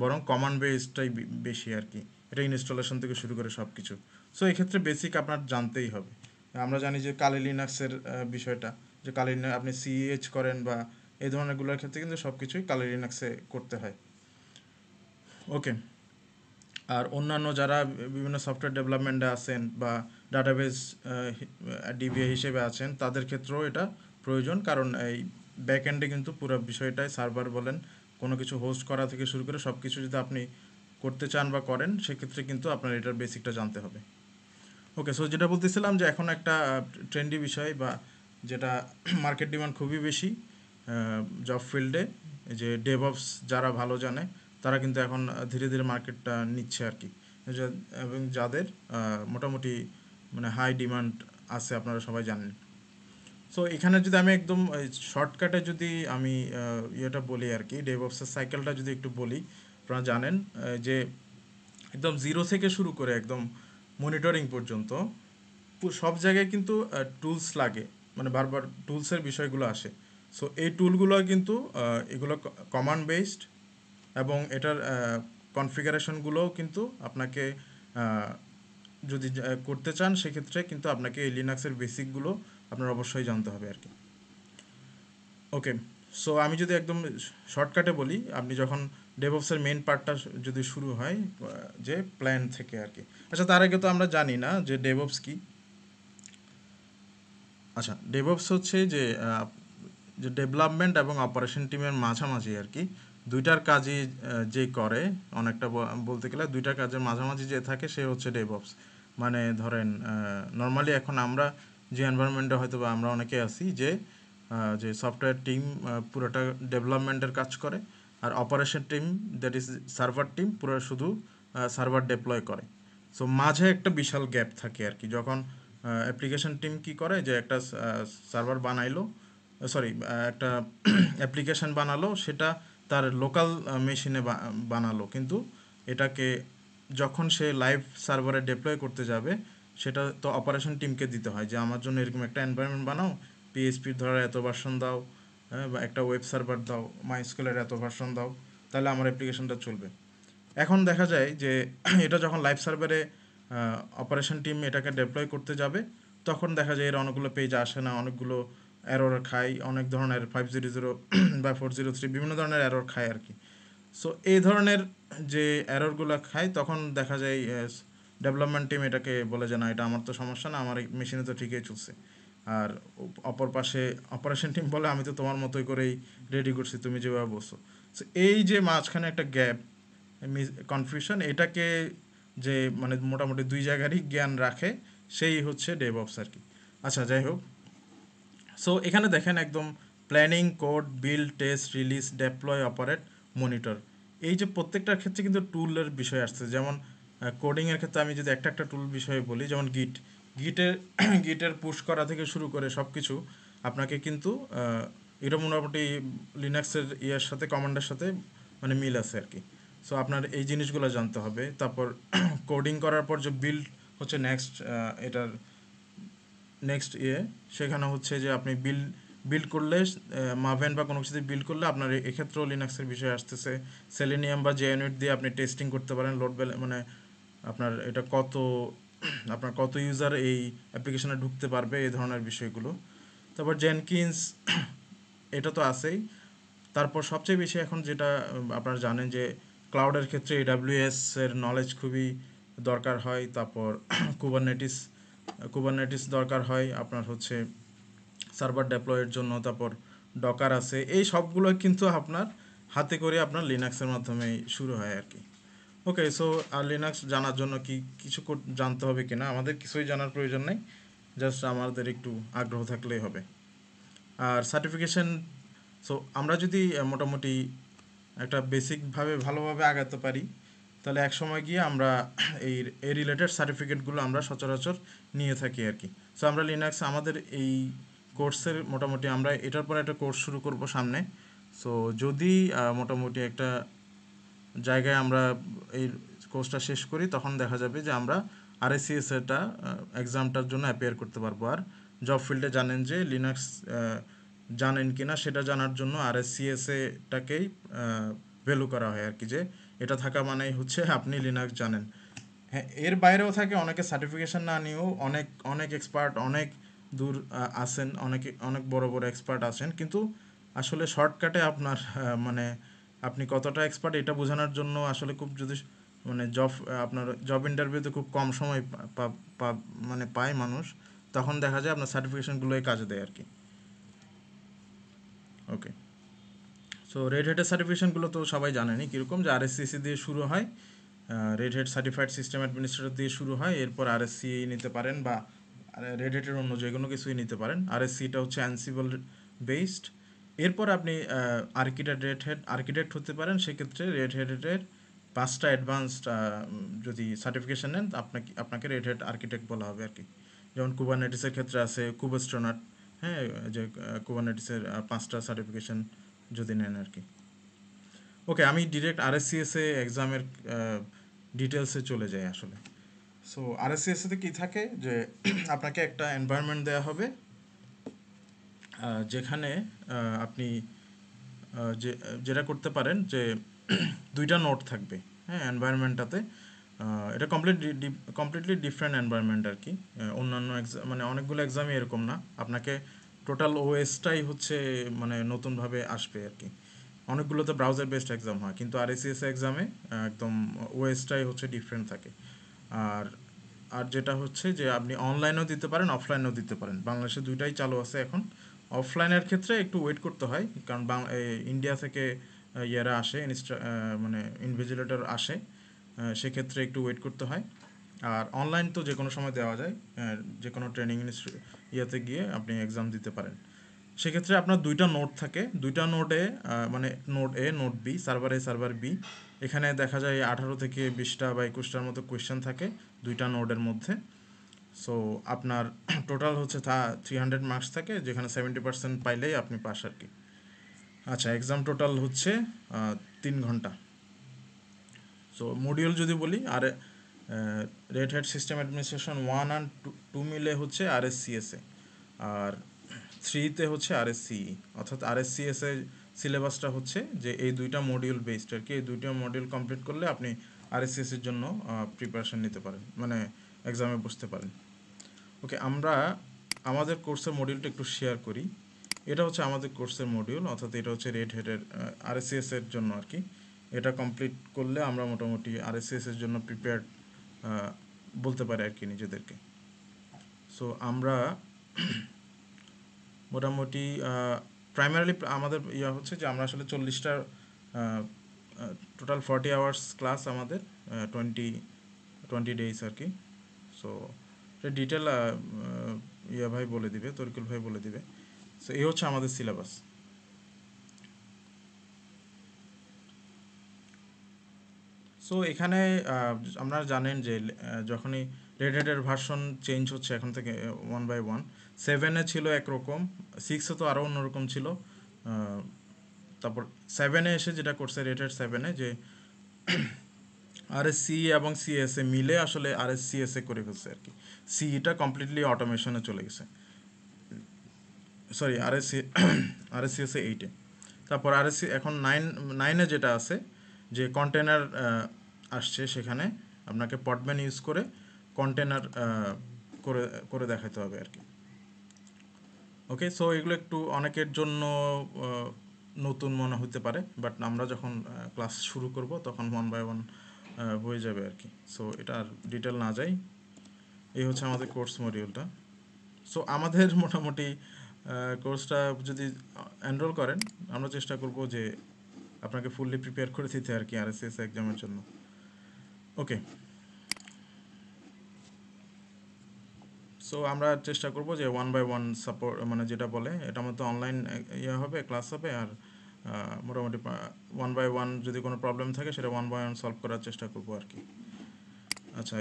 বরং কমান্ড বেসডটাই বেশি আর কি। এটা ইনস্টলেশন থেকে শুরু করে সব কিছু। সো এক্ষেত্রে বেসিক আপনার জানতেই হবে। আমরা জানি যে কালি লিনাক্সের বিষয়টা, যে কালি আপনি সিএইচ করেন বা এই ধরনেরগুলোর ক্ষেত্রে কিন্তু সব কিছুই কালি লিনাক্সে করতে হয়। ওকে, আর অন্যান্য যারা বিভিন্ন সফটওয়্যার ডেভেলপমেন্টে আছেন বা ডাটাবেস ডিবিএ হিসেবে আছেন, তাদের ক্ষেত্রেও এটা প্রয়োজন, কারণ এই ব্যাকএন্ডে কিন্তু পুরো বিষয়টাই সার্ভার বলেন, কোনো কিছু হোস্ট করা থেকে শুরু করে সব কিছু যদি আপনি করতে চান বা করেন, সেক্ষেত্রে কিন্তু আপনার এটার বেসিকটা জানতে হবে। ওকে, সো যেটা বলতেছিলাম যে এখন একটা ট্রেন্ডি বিষয় বা যেটা মার্কেট ডিমান্ড খুবই বেশি জব ফিল্ডে, যে ডেভঅপস যারা ভালো জানে তারা কিন্তু এখন ধীরে ধীরে মার্কেটটা নিচ্ছে আর কি। এবং যাদের মোটামুটি মানে হাই ডিমান্ড আছে, আপনারা সবাই জানেন। সো এখানে যদি আমি একদম শর্টকাটে যদি আমি ইয়েটা বলি আর কি, ডেভঅপসের সাইকেলটা যদি একটু বলি, আপনারা জানেন যে একদম জিরো থেকে শুরু করে একদম মনিটরিং পর্যন্ত সব জায়গায় কিন্তু টুলস লাগে, মানে বারবার টুলসের বিষয়গুলো আসে। সো এই টুলগুলো কিন্তু এগুলো কমান্ড বেসড, এবং এটার কনফিগারেশনগুলোও কিন্তু আপনাকে আহ, যদি করতে চান সেক্ষেত্রে কিন্তু আপনাকে এই লিনাক্সের বেসিকগুলো আপনার অবশ্যই জানতে হবে আর কি। ওকে, সো আমি যদি একদম শর্টকাটে বলি, আপনি যখন ডেভঅপসের মেইন পার্টটা যদি শুরু হয় যে প্ল্যান থেকে আর কি। আচ্ছা, তার আগে তো আমরা জানি না যে ডেভঅপস কি। আচ্ছা, ডেভঅপস হচ্ছে যে ডেভেলপমেন্ট এবং অপারেশন টিমের মাঝামাঝি আর কি, দুইটার কাজই যে করে, অনেকটা বলতে গেলে দুইটার কাজের মাঝামাঝি যে থাকে সে হচ্ছে ডেভঅপস। মানে ধরেন নর্মালি এখন আমরা যে এনভায়রনমেন্টে হয়তো বা আমরা অনেকে আছি যে সফটওয়্যার টিম পুরোটা ডেভেলপমেন্টের কাজ করে, আর operation team, that is server team, পুরো শুধু সার্ভার ডেপ্লয় করে। সো মাঝে একটা বিশাল গ্যাপ থাকে আর কি, যখন অ্যাপ্লিকেশন টিম কি করে যে একটা সার্ভার বানাইলো, সরি, একটা অ্যাপ্লিকেশন বানালো, সেটা তার লোকাল মেশিনে বানালো, কিন্তু এটাকে যখন সে লাইভ সার্ভারে ডিপ্লয় করতে যাবে, সেটা তো অপারেশন টিমকে দিতে হয় যে আমার জন্য এরকম একটা এনভায়রনমেন্ট বানাও, পিএইচপির ধরো এত ভার্সন দাও, বা একটা ওয়েব সার্ভার দাও, মাইস্কুলের এত ভার্সন দাও, তাহলে আমার অ্যাপ্লিকেশনটা চলবে। এখন দেখা যায় যে এটা যখন লাইভ সার্ভারে অপারেশন টিম এটাকে ডেপ্লয় করতে যাবে, তখন দেখা যায় এর অনেকগুলো পেজ আসে না, অনেকগুলো এরর খায়, অনেক ধরনের 500 বা 403 বিভিন্ন ধরনের এরর খায় আর কি। সো এই ধরনের যে এররগুলো খায়, তখন দেখা যায় ডেভেলপমেন্ট টিম এটাকে বলে যে না, এটা আমার তো সমস্যা না, আমার মেশিনে তো ঠিকই চলছে। আর অপর পাশে অপারেশন টিম বলে আমি তো তোমার মতোই করেই রেডি করছি, তুমি যেভাবে বলছো। সো এই যে মাঝখানে একটা গ্যাপ, কনফিউশন, এটাকে যে মানে মোটামুটি দুই জায়গারই জ্ঞান রাখে, সেই হচ্ছে ডেভঅপস আর কি। আচ্ছা, যাই হোক, সো এখানে দেখেন একদম planning, code, build, test, release, deploy, operate, monitor, এই যে প্রত্যেকটার ক্ষেত্রে কিন্তু টুলের বিষয় আসছে। যেমন কোডিংয়ের ক্ষেত্রে আমি যদি একটা একটা টুল বিষয়ে বলি, যেমন গিটের গিটের পুশ করা থেকে শুরু করে সব কিছু আপনাকে কিন্তু এটা মোটামুটি লিনাক্সের ইয়ের সাথে, কমান্ডের সাথে মানে মিল আছে আর কি। সো আপনার এই জিনিসগুলো জানতে হবে। তারপর কোডিং করার পর যে বিল্ড হচ্ছে নেক্সট, এটার নেক্সট সেখানে হচ্ছে যে আপনি বিল্ড করলে মাভেন বা কোনো কিছু বিল্ড করলে আপনার এক্ষেত্রেও লিনাক্সের বিষয় আসতেছে। সেলেনিয়াম বা জেএনইউট দিয়ে আপনি টেস্টিং করতে পারেন, মানে আপনার এটা আপনার কত ইউজার এই অ্যাপ্লিকেশনে ঢুকতে পারবে, এই ধরনের বিষয়গুলো। তারপর জেনকিন্স, এটা তো আছেই। তারপর সবচেয়ে বেশি এখন যেটা আপনারা জানেন যে ক্লাউডের ক্ষেত্রে এডাব্লিউএস এর নলেজ খুবই দরকার হয়। তারপর কুবারনেটিস কুবারনেটিস দরকার হয় আপনার হচ্ছে সার্ভার ডেপ্লয়ের জন্য। তারপর ডকার আছে, এই সবগুলো কিন্তু আপনার হাতে করে আপনার লিনাক্সের মাধ্যমেই শুরু হয় আর কি। ওকে, সো আর লিনাক্স জানার জন্য কি কিছু জানতে হবে কিনা, আমাদের কিছুই জানার প্রয়োজন নেই, জাস্ট আমাদের একটু আগ্রহ থাকলেই হবে। আর সার্টিফিকেশন, সো আমরা যদি মোটামুটি একটা বেসিকভাবে ভালোভাবে আগাতে পারি, তাহলে এক সময় গিয়ে আমরা এই এই রিলেটেড সার্টিফিকেটগুলো আমরা সচরাচর নিয়ে থাকি আর কি। সো আমরা লিনাক্স আমাদের এই কোর্সের মোটামুটি আমরা এটার পর একটা কোর্স শুরু করব সামনে। সো যদি মোটামুটি একটা জায়গায় আমরা এই কোর্সটা শেষ করি, তখন দেখা যাবে যে আমরা আরএসসিএস এটা এক্সামটার জন্য অ্যাপিয়ার করতে পারবো। আর জব ফিল্ডে জানেন যে লিনাক্স জানেন কিনা সেটা জানার জন্য আরএসসিএস এটাকেই ভ্যালু করা হয় আর কি, যে এটা থাকা মানেই হচ্ছে আপনি লিনাক্স জানেন। হ্যাঁ, এর বাইরেও থাকে অনেকে সার্টিফিকেশন না নিয়েও অনেক অনেক এক্সপার্ট, অনেক দূর আছেন, অনেকে অনেক বড় বড় এক্সপার্ট আছেন, কিন্তু আসলে শর্টকাটে আপনার মানে আপনি কতটা এক্সপার্ট এটা বোঝানোর জন্য আসলে খুব যদি মানে আপনার জব ইন্টারভিউতে খুব কম সময় মানে পায় মানুষ, তখন দেখা যায় আপনার সার্টিফিকেশনগুলোই কাজে দেয় আর কি। ওকে, সো রেড হ্যাটের সার্টিফিকেশনগুলো তো সবাই জানেনই কীরকম, যে আরএসসিসি দিয়ে শুরু হয়, red hat certified system administrator দিয়ে শুরু হয়, এরপর আরএসসি নিতে পারেন, বা রেড হ্যাটের অন্য যে কোনো কিছুই নিতে পারেন। আরএসসিটা হচ্ছে অ্যানসিবল বেসড। এরপর আপনি রেড হ্যাট আর্কিটেক্ট হতে পারেন, সেক্ষেত্রে রেড হ্যাটের 5টা অ্যাডভান্সড যদি সার্টিফিকেশন নেন, আপনাকে রেড হ্যাট আর্কিটেক্ট বলা হবে আর কি। যেমন কুবারনেটিসের ক্ষেত্রে আছে কুবস্ট্রোনাট, হ্যাঁ, যে কুবারনেটিসের 5টা সার্টিফিকেশন যদি নেন আর কি। ওকে, আমি ডিরেক্ট আরএসসিএস এক্সামের ডিটেলসে চলে যাই আসলে। সো আরএসসিএসতে কি থাকে যে আপনাকে একটা এনভায়রনমেন্ট দেওয়া হবে, যেখানে আপনি যে যেটা করতে পারেন যে দুইটা নোট থাকবে, হ্যাঁ, এনভায়রনমেন্টটাতে। এটা কমপ্লিটলি ডিফারেন্ট এনভায়রনমেন্ট আর কি। অন্যান্য এক্সাম মানে অনেকগুলো এক্সামই এরকম না, আপনাকে টোটাল ওএসটাই হচ্ছে মানে নতুনভাবে আসবে আর কি। অনেকগুলোতে ব্রাউজার বেসড এক্সাম হয়, কিন্তু আরএসসিএস এক্সামে একদম ওএসটাই হচ্ছে ডিফারেন্ট থাকে। আর আর যেটা হচ্ছে যে আপনি অনলাইনেও দিতে পারেন, অফলাইনেও দিতে পারেন, বাংলাদেশে দুইটাই চালু আছে এখন। অফলাইনের ক্ষেত্রে একটু ওয়েট করতে হয়, কারণ ইন্ডিয়া থেকে ইয়েরা আসে, মানে ইনভিজিলেটর আসে, সেক্ষেত্রে একটু ওয়েট করতে হয়। আর অনলাইন তো যে কোনো সময় দেওয়া যায়, যে কোনো ট্রেনিং ইয়েতে গিয়ে আপনি এক্সাম দিতে পারেন। সেক্ষেত্রে আপনার দুইটা নোট থাকে, দুইটা নোটে মানে নোট এ, নোট বি, সার্ভার এ, সার্ভার বি। এখানে দেখা যায় 18 থেকে 20টা বা 21টার মতো কোয়েশ্চেন থাকে দুইটা নোটের মধ্যে। সো আপনার টোটাল হচ্ছে 300 মার্কস থাকে, যেখানে 70% পাইলেই আপনি পাস আর কি। আচ্ছা, এক্সাম টোটাল হচ্ছে 3 ঘন্টা। সো মডিউল যদি বলি, আর রেড হ্যাট সিস্টেম অ্যাডমিনিস্ট্রেশন 1 আর 2 মিলে হচ্ছে আরএসসিএসএ, আর 3তে হচ্ছে আরএসসিই। অর্থাৎ আরএসসিএসএ সিলেবাসটা হচ্ছে যে এই দুইটা মডিউল বেসড আর কি। এই দুইটা মডিউল কমপ্লিট করলে আপনি আরএসসিএসের জন্য প্রিপারেশন নিতে পারেন, মানে এক্সামে বসতে পারেন। ওকে, আমরা আমাদের কোর্সের মডিউলটা একটু শেয়ার করি। এটা হচ্ছে আমাদের কোর্সের মডিউল, অর্থাৎ এটা হচ্ছে রেড হেডের আরএসসিএস এর জন্য আর কি। এটা কমপ্লিট করলে আমরা মোটামুটি আরএসসিএস এর জন্য প্রিপেয়ার্ড বলতে পারি আর কি নিজেদেরকে। সো আমরা মোটামুটি প্রাইমারিলি আমাদের ইয়া হচ্ছে যে আমরা আসলে 40টা, টোটাল 40 আওয়ার্স ক্লাস আমাদের, 20 ডেজ আর কি। সো এটা ডিটেল ইয়া ভাই বলে দিবে, তরিকুল ভাই বলে দিবে। সো এই হচ্ছে আমাদের সিলেবাস। সো এখানে আপনারা জানেন যে যখনই রেড হ্যাটের ভার্সন চেঞ্জ হচ্ছে এখন থেকে 1 বাই 1, 7-এ ছিল একরকম, 6-এ তো আরও অন্যরকম ছিল। তারপর 7-এ এসে যেটা করছে রেড হ্যাট 7-এ, যে আরএসসি এবং সিএসএ মিলে আসলে আরএসসিএসএ করে ফেলছে আর কি। সিইটা কমপ্লিটলি অটোমেশনে চলে গেছে, সরি আরএসসিএসএ 8-এ। তারপর আরএসসি এখন 9-এ যেটা আছে, যে কন্টেনার আসছে, সেখানে আপনাকে পডম্যান ইউজ করে কন্টেনার করে করে দেখাতে হবে আর কি। ওকে, সো এগুলো একটু অনেকের জন্য নতুন মনে হতে পারে, বাট আমরা যখন ক্লাস শুরু করব তখন 1 বাই 1 হয়ে যাবে আর কি। সো এটা আর ডিটেল না যাই, এই হচ্ছে আমাদের কোর্স মডিউলটা। সো আমাদের মোটামুটি কোর্সটা যদি এনরোল করেন, আমরা চেষ্টা করব যে আপনাকে ফুললি প্রিপেয়ার করে দিতে আর কি আরএসএস এক্সামের জন্য। ওকে, সো আমরা চেষ্টা করব যে 1 বাই 1 সাপোর্ট, মানে যেটা বলে এটার মধ্যে অনলাইন ইয়ে হবে, ক্লাস হবে, আর মোটামুটি 1 বাই 1 যদি কোনো প্রবলেম থাকে সেটা 1 বাই 1 সলভ করার চেষ্টা করব আর কি। আচ্ছা,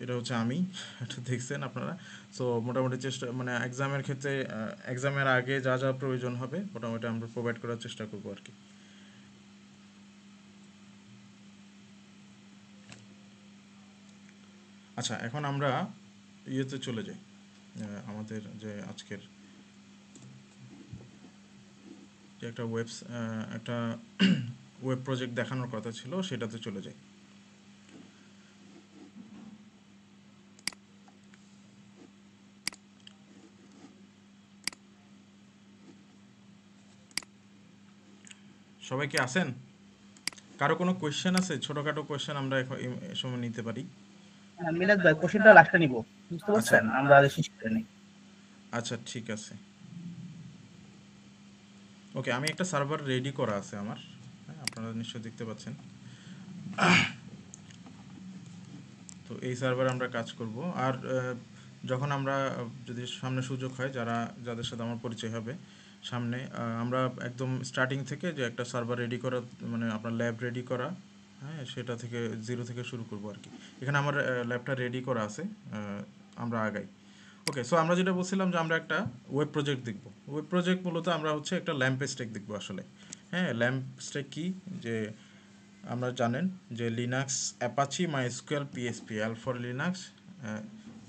এটা হচ্ছে আমি, এটা দেখছেন আপনারা। সো মোটামুটি চেষ্টা, মানে এক্সামের ক্ষেত্রে এক্সামের আগে যা যা প্রয়োজন হবে মোটামুটি আমরা প্রোভাইড করার চেষ্টা করব আর কি। আচ্ছা, এখন আমরা ইয়েতে চলে যাই, আমাদের যে আজকের যে একটা ওয়েব প্রজেক্ট দেখানোর কথা ছিল সেটাতে চলে যাই। সবাই কি আছেন? কারো কোনো কোয়েশ্চেন আছে? ছোটখাটো কোয়েশ্চেন আমরা এখন এই সময় নিতে পারি। মিলাদ ভাই, কোশ্চেনটা লাস্টে নিব, বুঝতে আচ্ছা, পারছেন? আমরা আগে শেষ করে নিই। আচ্ছা, ঠিক আছে। ওকে, আমি একটা সার্ভার রেডি করা আছে আমার, হ্যাঁ, আপনারা নিশ্চয়ই দেখতে পাচ্ছেন। তো এই সার্ভারে আমরা কাজ করব। আর যখন আমরা যদি সামনে সুযোগ হয়, যাদের সাথে আমার পরিচয় হবে সামনে, আমরা একদম স্টার্টিং থেকে যে একটা সার্ভার রেডি করা, মানে আপনার ল্যাব রেডি করা, হ্যাঁ, সেটা থেকে 0 থেকে শুরু করব আর কি। এখানে আমার ল্যাবটা রেডি করা আছে, আমরা আগাই। ওকে, সো আমরা যেটা বলছিলাম যে আমরা একটা ওয়েব প্রজেক্ট দেখব। ওয়েব প্রজেক্ট মূলত আমরা হচ্ছে একটা ল্যাম্প স্ট্যাক দেখব আসলে। হ্যাঁ, ল্যাম্প স্ট্যাক কি, যে আমরা জানেন যে Linux Apache MySQL PHP, L for Linux,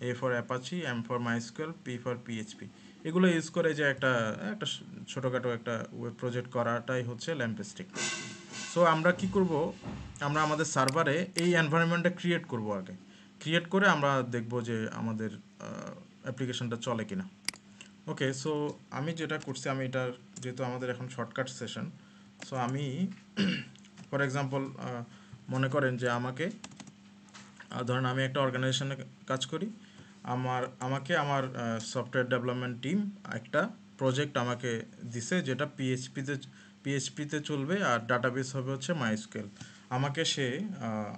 A for Apache, M for MySQL, P for PHP, এগুলো ইউজ করে যে একটা একটা ছোটোখাটো একটা ওয়েব প্রজেক্ট করাটাই হচ্ছে ল্যাম্পস্টিক। সো আমরা কি করব, আমরা আমাদের সার্ভারে এই এনভায়রনমেন্টটা ক্রিয়েট করব। আগে ক্রিয়েট করে আমরা দেখব যে আমাদের অ্যাপ্লিকেশনটা চলে কিনা। ওকে, সো আমি যেটা করছি, আমি এটা যেহেতু আমাদের এখন শর্টকাট সেশন, সো আমি ফর এক্সাম্পল মনে করেন যে আমাকে ধরেন আমি একটা অর্গানাইজেশনে কাজ করি, আমাকে আমার সফটওয়্যার ডেভেলপমেন্ট টিম একটা প্রজেক্ট আমাকে দিছে যেটা পিএইচপিতে চলবে আর ডাটাবেস হবে হচ্ছে মাইস্কুয়েল। আমাকে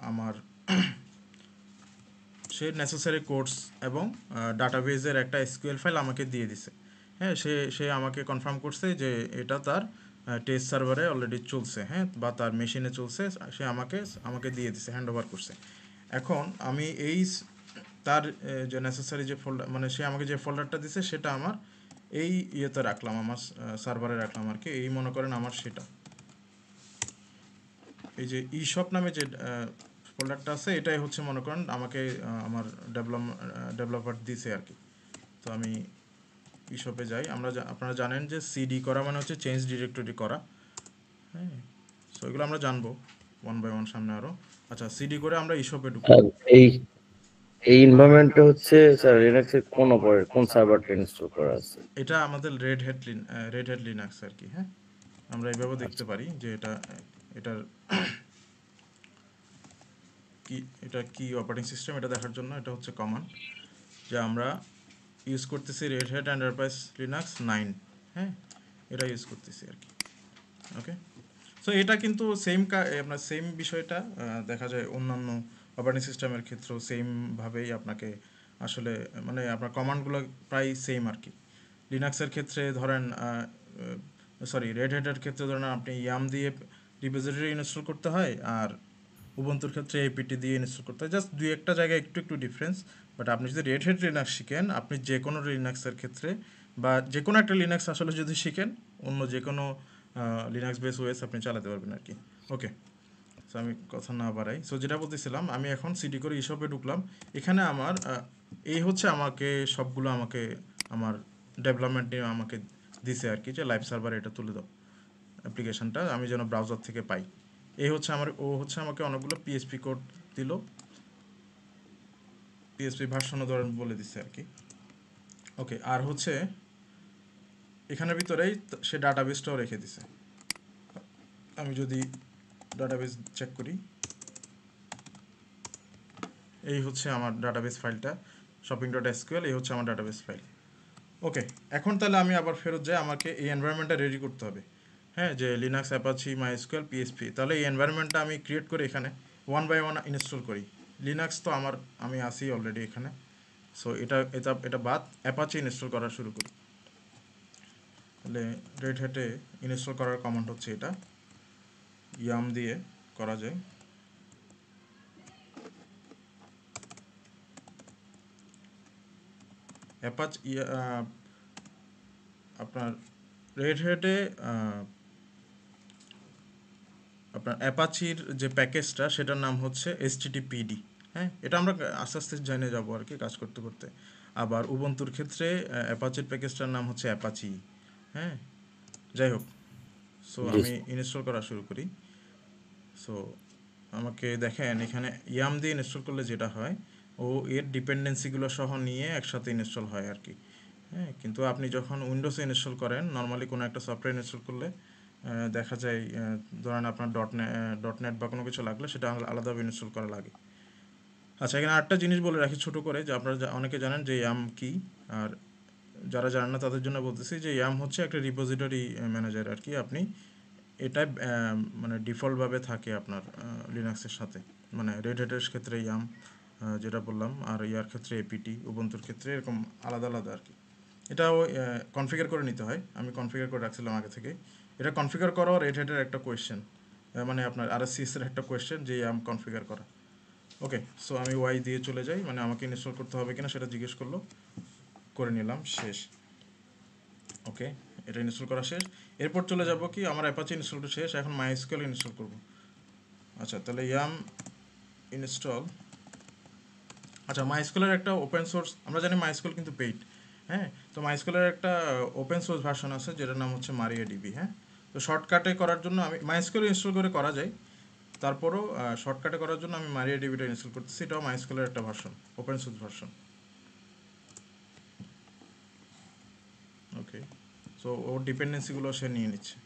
আমার সে নেসেসারি কোডস এবং ডাটাবেজের একটা এসকিউএল ফাইল আমাকে দিয়ে দিছে। হ্যাঁ, সে আমাকে কনফার্ম করছে যে এটা তার টেস্ট সার্ভারে অলরেডি চলছে, হ্যাঁ, বা তার মেশিনে চলছে। সে আমাকে দিয়ে দিছে, হ্যান্ড ওভার করছে। এখন আমি তার যে নেসেসারি যে ফোল্ডার, মানে সে আমাকে যে ফোল্ডারটা দিছে সেটা আমার এই ইয়েতে রাখলাম, আমার সার্ভারে রাখলাম আর কি। এই মনে করেন আমার সেটা, এই যে ইশপ নামে যে ফোল্ডারটা আছে, এটাই হচ্ছে মনে করেন আমাকে আমার ডেভেলপার দিছে আর কি। তো আমি ইশপে যাই। আপনারা জানেন যে সিডি করা মানে হচ্ছে চেঞ্জ ডিরেক্টরি করা। হ্যাঁ, সো এগুলো আমরা জানবো ওয়ান বাই ওয়ান সামনে আরও। আচ্ছা, সিডি করে আমরা ইশপে ঢুকবো। এই এই এনভায়রনমেন্টটা হচ্ছে স্যার লিনাক্সের কোন সার্ভারটা ইনস্টল করা আছে? এটা আমাদের রেড হ্যাট লিনাক্স আর কি। হ্যাঁ, আমরা এইভাবে দেখতে পারি যে এটার কি, এটা কি অপারেটিং সিস্টেম, এটা দেখার জন্য এটা হচ্ছে কমান্ড যে আমরা ইউজ করতেছি রেড হ্যাট এন্টারপ্রাইজ লিনাক্স 9। হ্যাঁ, এটা ইউজ করতেছি আর কি। ওকে, সো এটা কিন্তু আপনার সেম বিষয়টা দেখা যায় অন্যান্য অপারেটিং সিস্টেমের ক্ষেত্রেও সেমভাবেই আপনাকে আসলে মানে আপনার কমান্ডগুলো প্রায় সেম আর কি। লিনাক্সের ক্ষেত্রে ধরেন রেড হ্যাটের ক্ষেত্রে ধরেন আপনি ইয়াম দিয়ে রিপোজিটরি ইনস্টল করতে হয়, আর উবুন্তুর ক্ষেত্রে এপিটি দিয়ে ইনস্টল করতে হয়। জাস্ট দুই একটা জায়গায় একটু একটু ডিফারেন্স। বাট আপনি যদি রেড হ্যাট লিনাক্স শিখেন, আপনি যে কোনো লিনাক্সের ক্ষেত্রে বা যে কোনো একটা লিনাক্স আসলে যদি শিখেন, অন্য যে কোনো লিনাক্স বেস ওয়েস আপনি চালাতে পারবেন আর কি। ওকে, সো আমি কথা না বাড়াই, সো যেটা বলতেছিলাম, আমি এখন সিডি করে ইশপে ঢুকলাম। এখানে আমার এই হচ্ছে আমাকে সবগুলো আমাকে আমার ডেভেলপমেন্ট নিয়ে আমাকে দিছে আর কি, যে লাইভ সার্ভারে এটা তুলে দাও অ্যাপ্লিকেশনটা আমি যেন ব্রাউজার থেকে পাই। ও হচ্ছে আমাকে অনেকগুলো পিএইচপি কোড দিল, পিএইচপি ভার্সনও ধরেন বলে দিচ্ছে আর কি। ওকে, আর হচ্ছে এখানের ভিতরেই সে ডাটাবেসটাও রেখে দিছে। আমি যদি ডাটাবেস চেক করি, এই হচ্ছে আমার ডাটাবেস ফাইলটা, shopping.sql, এই হচ্ছে আমার ডাটাবেস ফাইল। ওকে, এখন তাহলে আমি আবার ফেরত যাই, আমাকে এই এনভায়রনমেন্টটা রেডি করতে হবে। হ্যাঁ, যে লিনাক্স অ্যাপাচি মাইস্কুয়েল পিএইচপি, তাহলে এই এনভায়রনমেন্টটা আমি ক্রিয়েট করে এখানে ওয়ান বাই ওয়ান ইনস্টল করি। লিনাক্স তো আমি আসি অলরেডি এখানে, সো এটা বাদ অ্যাপাচি ইনস্টল করা শুরু করি। তাহলে রেড হ্যাটে ইনস্টল করার কমান্ড হচ্ছে এটা, ইয়াম দিয়ে করা যায়। আপনার রেড হ্যাটে আপনার অ্যাপাচির যে প্যাকেজটা সেটার নাম হচ্ছে HTTPD। হ্যাঁ, এটা আমরা আস্তে আস্তে জেনে যাবো আর কি কাজ করতে করতে। আবার উবুন্তুর ক্ষেত্রে অ্যাপাচির প্যাকেজটার নাম হচ্ছে অ্যাপাচি। হ্যাঁ, যাই হোক, সো আমি ইনস্টল করা শুরু করি। সো আমাকে দেখেন এখানে ইয়াম দিয়ে ইনস্টল করলে যেটা হয়, এর ডিপেন্ডেন্সিগুলো সহ নিয়ে একসাথে ইনস্টল হয় আর কি। হ্যাঁ, কিন্তু আপনি যখন উইন্ডোজে ইনস্টল করেন, নর্মালি কোনো একটা সফটওয়্যার ইনস্টল করলে দেখা যায় ধরেন আপনার ডট নেট বা কোনো কিছু লাগলে সেটা আলাদাভাবে ইনস্টল করা লাগে। আচ্ছা, এখানে আরেকটা জিনিস বলে রাখি ছোট করে, যে আপনারা অনেকে জানেন যে ইয়াম কি, আর যারা জানেন না তাদের জন্য বলতেছি যে ইয়াম হচ্ছে একটা রিপোজিটরি ম্যানেজার আর কি। আপনি এটা মানে ডিফল্টভাবে থাকে আপনার লিনাক্সের সাথে, মানে রেড হ্যাটের ক্ষেত্রে ইয়াম যেটা বললাম, আর ইয়ার ক্ষেত্রে এপিটি, উবুন্তুর ক্ষেত্রে এরকম আলাদা আলাদা আর কি। এটাও কনফিগার করে নিতে হয়, আমি কনফিগার করে রাখছিলাম আগে থেকে। এটা কনফিগার করাও রেড হ্যাটের একটা কোয়েশ্চেন, মানে আপনার RSCS এর একটা কোয়েশ্চেন যে ইয়াম কনফিগার করা। ওকে, সো আমি ওয়াই দিয়ে চলে যাই, মানে আমাকে ইনস্টল করতে হবে কিনা সেটা জিজ্ঞেস করলো, করে নিলাম, শেষ। ওকে, এটা ইনস্টল করা শেষ। এরপর চলে যাব কি, আমার অ্যাপাচি ইনস্টলটা শেষ, এখন মাইস্কুয়েল ইনস্টল করব। আচ্ছা, তাহলে ইয়াম ইনস্টল। আচ্ছা, মাইস্কুলের একটা ওপেন সোর্স, আমরা জানি মাইস্কুল কিন্তু পেইড। হ্যাঁ, তো মাইস্কুলের একটা ওপেন সোর্স ভার্সন আছে যেটার নাম হচ্ছে MariaDB। হ্যাঁ, তো শর্টকাটে করার জন্য আমি মাইস্কুল ইনস্টল করে করা যায়, তারপরও শর্টকাটে করার জন্য আমি MariaDBটা ইনস্টল করতেছি। এটাও মাইস্কুলের একটা ভার্সন, ওপেন সোর্স ভার্সন। ওকে, সো ওর ডিপেন্ডেন্সিগুলো সে নিয়ে নিচ্ছে।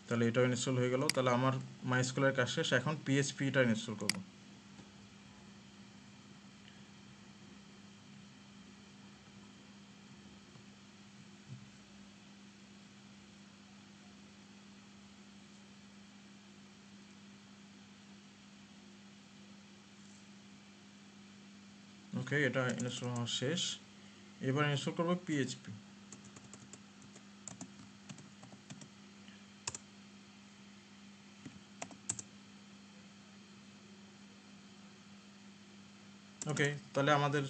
তাহলে এটাও ইনস্টল হয়ে গেল। তাহলে আমার মাইস্কুলের কাজ শেষ, এখন পিএইচপিটা ইনস্টল করব। ওকে, এটা ইনস্টল হওয়া শেষ। এবার ইনস্টল করব পিএইচপি। ওকে, তাহলে আমাদের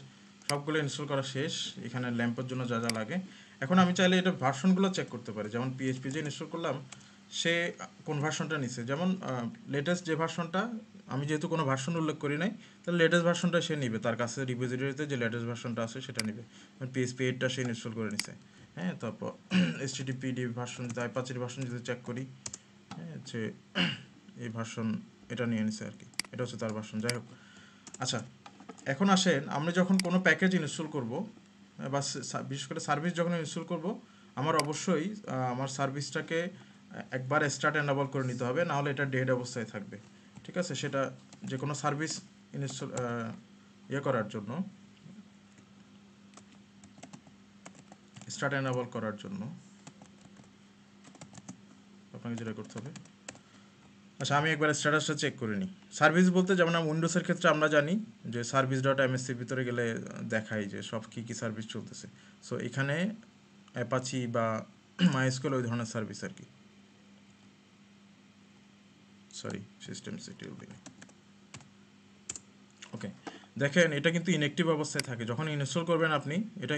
সবগুলো ইনস্টল করা শেষ। এখানে ল্যাম্পের জন্য যা যা লাগে, এখন আমি চাইলে এটা ভার্সনগুলো চেক করতে পারি। যেমন পিএইচপি যে ইনস্টল করলাম, সে কোন ভার্সনটা নিছে। যেমন লেটেস্ট যে ভার্সনটা, আমি যেহেতু কোনো ভার্সন উল্লেখ করি নাই, তাহলে লেটেস্ট ভার্সনটা সে নিবে, তার কাছে রিপোজিটরিতে যে লেটেস্ট ভার্সনটা আছে সেটা নিবে। পিএইচপি 8টা সে ইনস্টল করে নিছে। হ্যাঁ, তারপর HTTPD ভার্সন, আইপাচির ভার্সন যদি চেক করি, হ্যাঁ, যে এই ভার্সন এটা নিয়ে নিছে আর কি, এটা হচ্ছে তার ভার্সন। যাই হোক, আচ্ছা, এখন আসেন আমরা যখন কোনো প্যাকেজ ইনস্টল করব, বা বিশেষ করে সার্ভিস যখন ইনস্টল করব, আমার অবশ্যই আমার সার্ভিসটাকে একবার স্টার্ট এনাবল করে নিতে হবে, নাহলে এটা ডেড অবস্থায় থাকবে। ঠিক আছে, সেটা যে কোনো সার্ভিস ইনস্টল করার জন্য, স্টার্ট এনাবল করার জন্য আপনাকে যেটা করতে হবে। আচ্ছা, আমি একবার স্ট্যাটাসটা চেক করে নিই। সার্ভিস বলতে যেমন উইন্ডোজের ক্ষেত্রে আমরা জানি যে service.msc ভিতরে গেলে দেখাই যে সব কী কী সার্ভিস চলতেছে। সো এখানে অ্যাপাচি বা MySQL ওই ধরনের সার্ভিস আর কি। Sorry, system সিটিউল। ওকে, দেখেন এটা কিন্তু ইনঅ্যাক্টিভ অবস্থায় থাকে। যখন ইনস্টল করবেন আপনি, এটা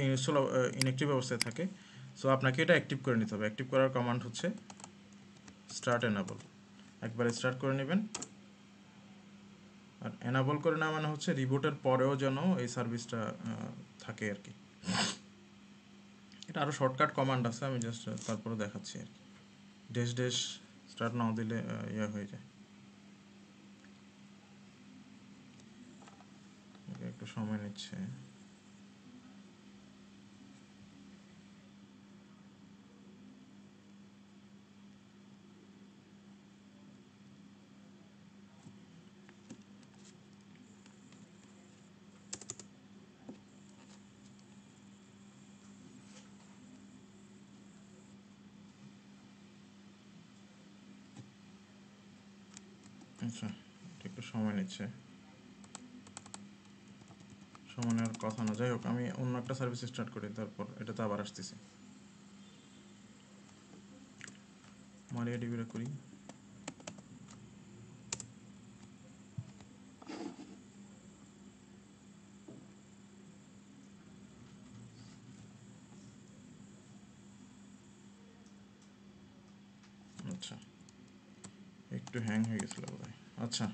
ইনঅ্যাক্টিভ অবস্থায় থাকে। সো আপনাকে এটা অ্যাক্টিভ করে নিতে হবে। অ্যাক্টিভ করার কমান্ড হচ্ছে স্টার্ট এনাবল। একবার স্টার্ট করে নেবেন। আর এনাবল করে না মানে হচ্ছে রিবুটের পরেও যেন এই সার্ভিসটা থাকে আর কি। এটা আরও শর্টকাট কমান্ড আছে, আমি জাস্ট তারপরে দেখাচ্ছি আর কি। ড্যাশ ড্যাশ স্টার্ট নাও দিলে ইয়ে হয়ে যায়। একটু সময় নিচ্ছে। আচ্ছা, একটু সময় নিচ্ছে। সময় নেওয়ার কথা না, যাই হোক, আমি অন্য একটা সার্ভিস স্টার্ট করি, তারপর এটাতে আবার আসতেছি। MariaDB করি। আচ্ছা, একটু হ্যাং হয়ে গেছিলো বোধহয়। আচ্ছা,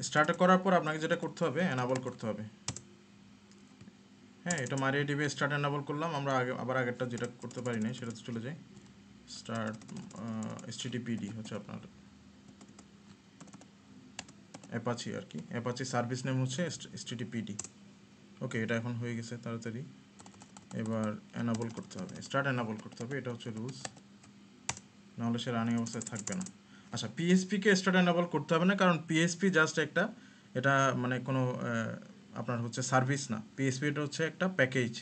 স্টার্ট করার পর আপনাকে যেটা করতে হবে, এনাবল করতে হবে। হ্যাঁ, এটা MariaDB স্টার্ট এনাবল করলাম। আমরা আবার আগেরটা যেটা করতে পারি নাই সেটাতে চলে যাই। স্টার্ট HTTPD হচ্ছে আপনার অ্যাপাচি আর কি। অ্যাপাচি সার্ভিস নেম হচ্ছে HTTPD। ওকে, এটা এখন হয়ে গেছে তাড়াতাড়ি। এবার এনাবল করতে হবে, স্টার্ট এনাবল করতে হবে, এটা হচ্ছে রুলস, নাহলে সে রানিং অবস্থায় থাকবে না। আচ্ছা, পিএইচপিকে স্টার্ট এনাবল করতে হবে না, কারণ পিএইচপি জাস্ট একটা, এটা মানে কোনো আপনার হচ্ছে সার্ভিস না। পিএইচপি এটা হচ্ছে একটা প্যাকেজ।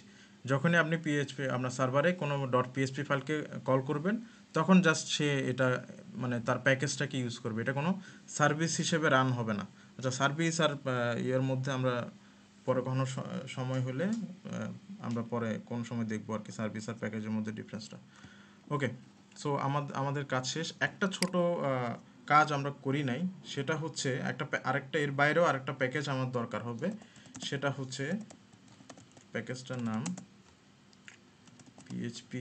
যখনই আপনি পিএইচপি আপনার সার্ভারে কোনো .php ফাইলকে কল করবেন, তখন জাস্ট সে এটা মানে তার প্যাকেজটাকে ইউজ করবে, এটা কোনো সার্ভিস হিসেবে রান হবে না। আচ্ছা, সার্ভিস আর ইয়ের মধ্যে আমরা পরে কোনো সময় হলে আমরা পরে কোন সময় দেখবো আর কি, সার্ভিস আর প্যাকেজের মধ্যে ডিফারেন্সটা। ওকে, সো আমাদের কাজ শেষ। একটা ছোট কাজ আমরা করি নাই, সেটা হচ্ছে আরেকটা এর বাইরেও আরেকটা প্যাকেজ আমার দরকার হবে। সেটা হচ্ছে প্যাকেজটার নাম PHP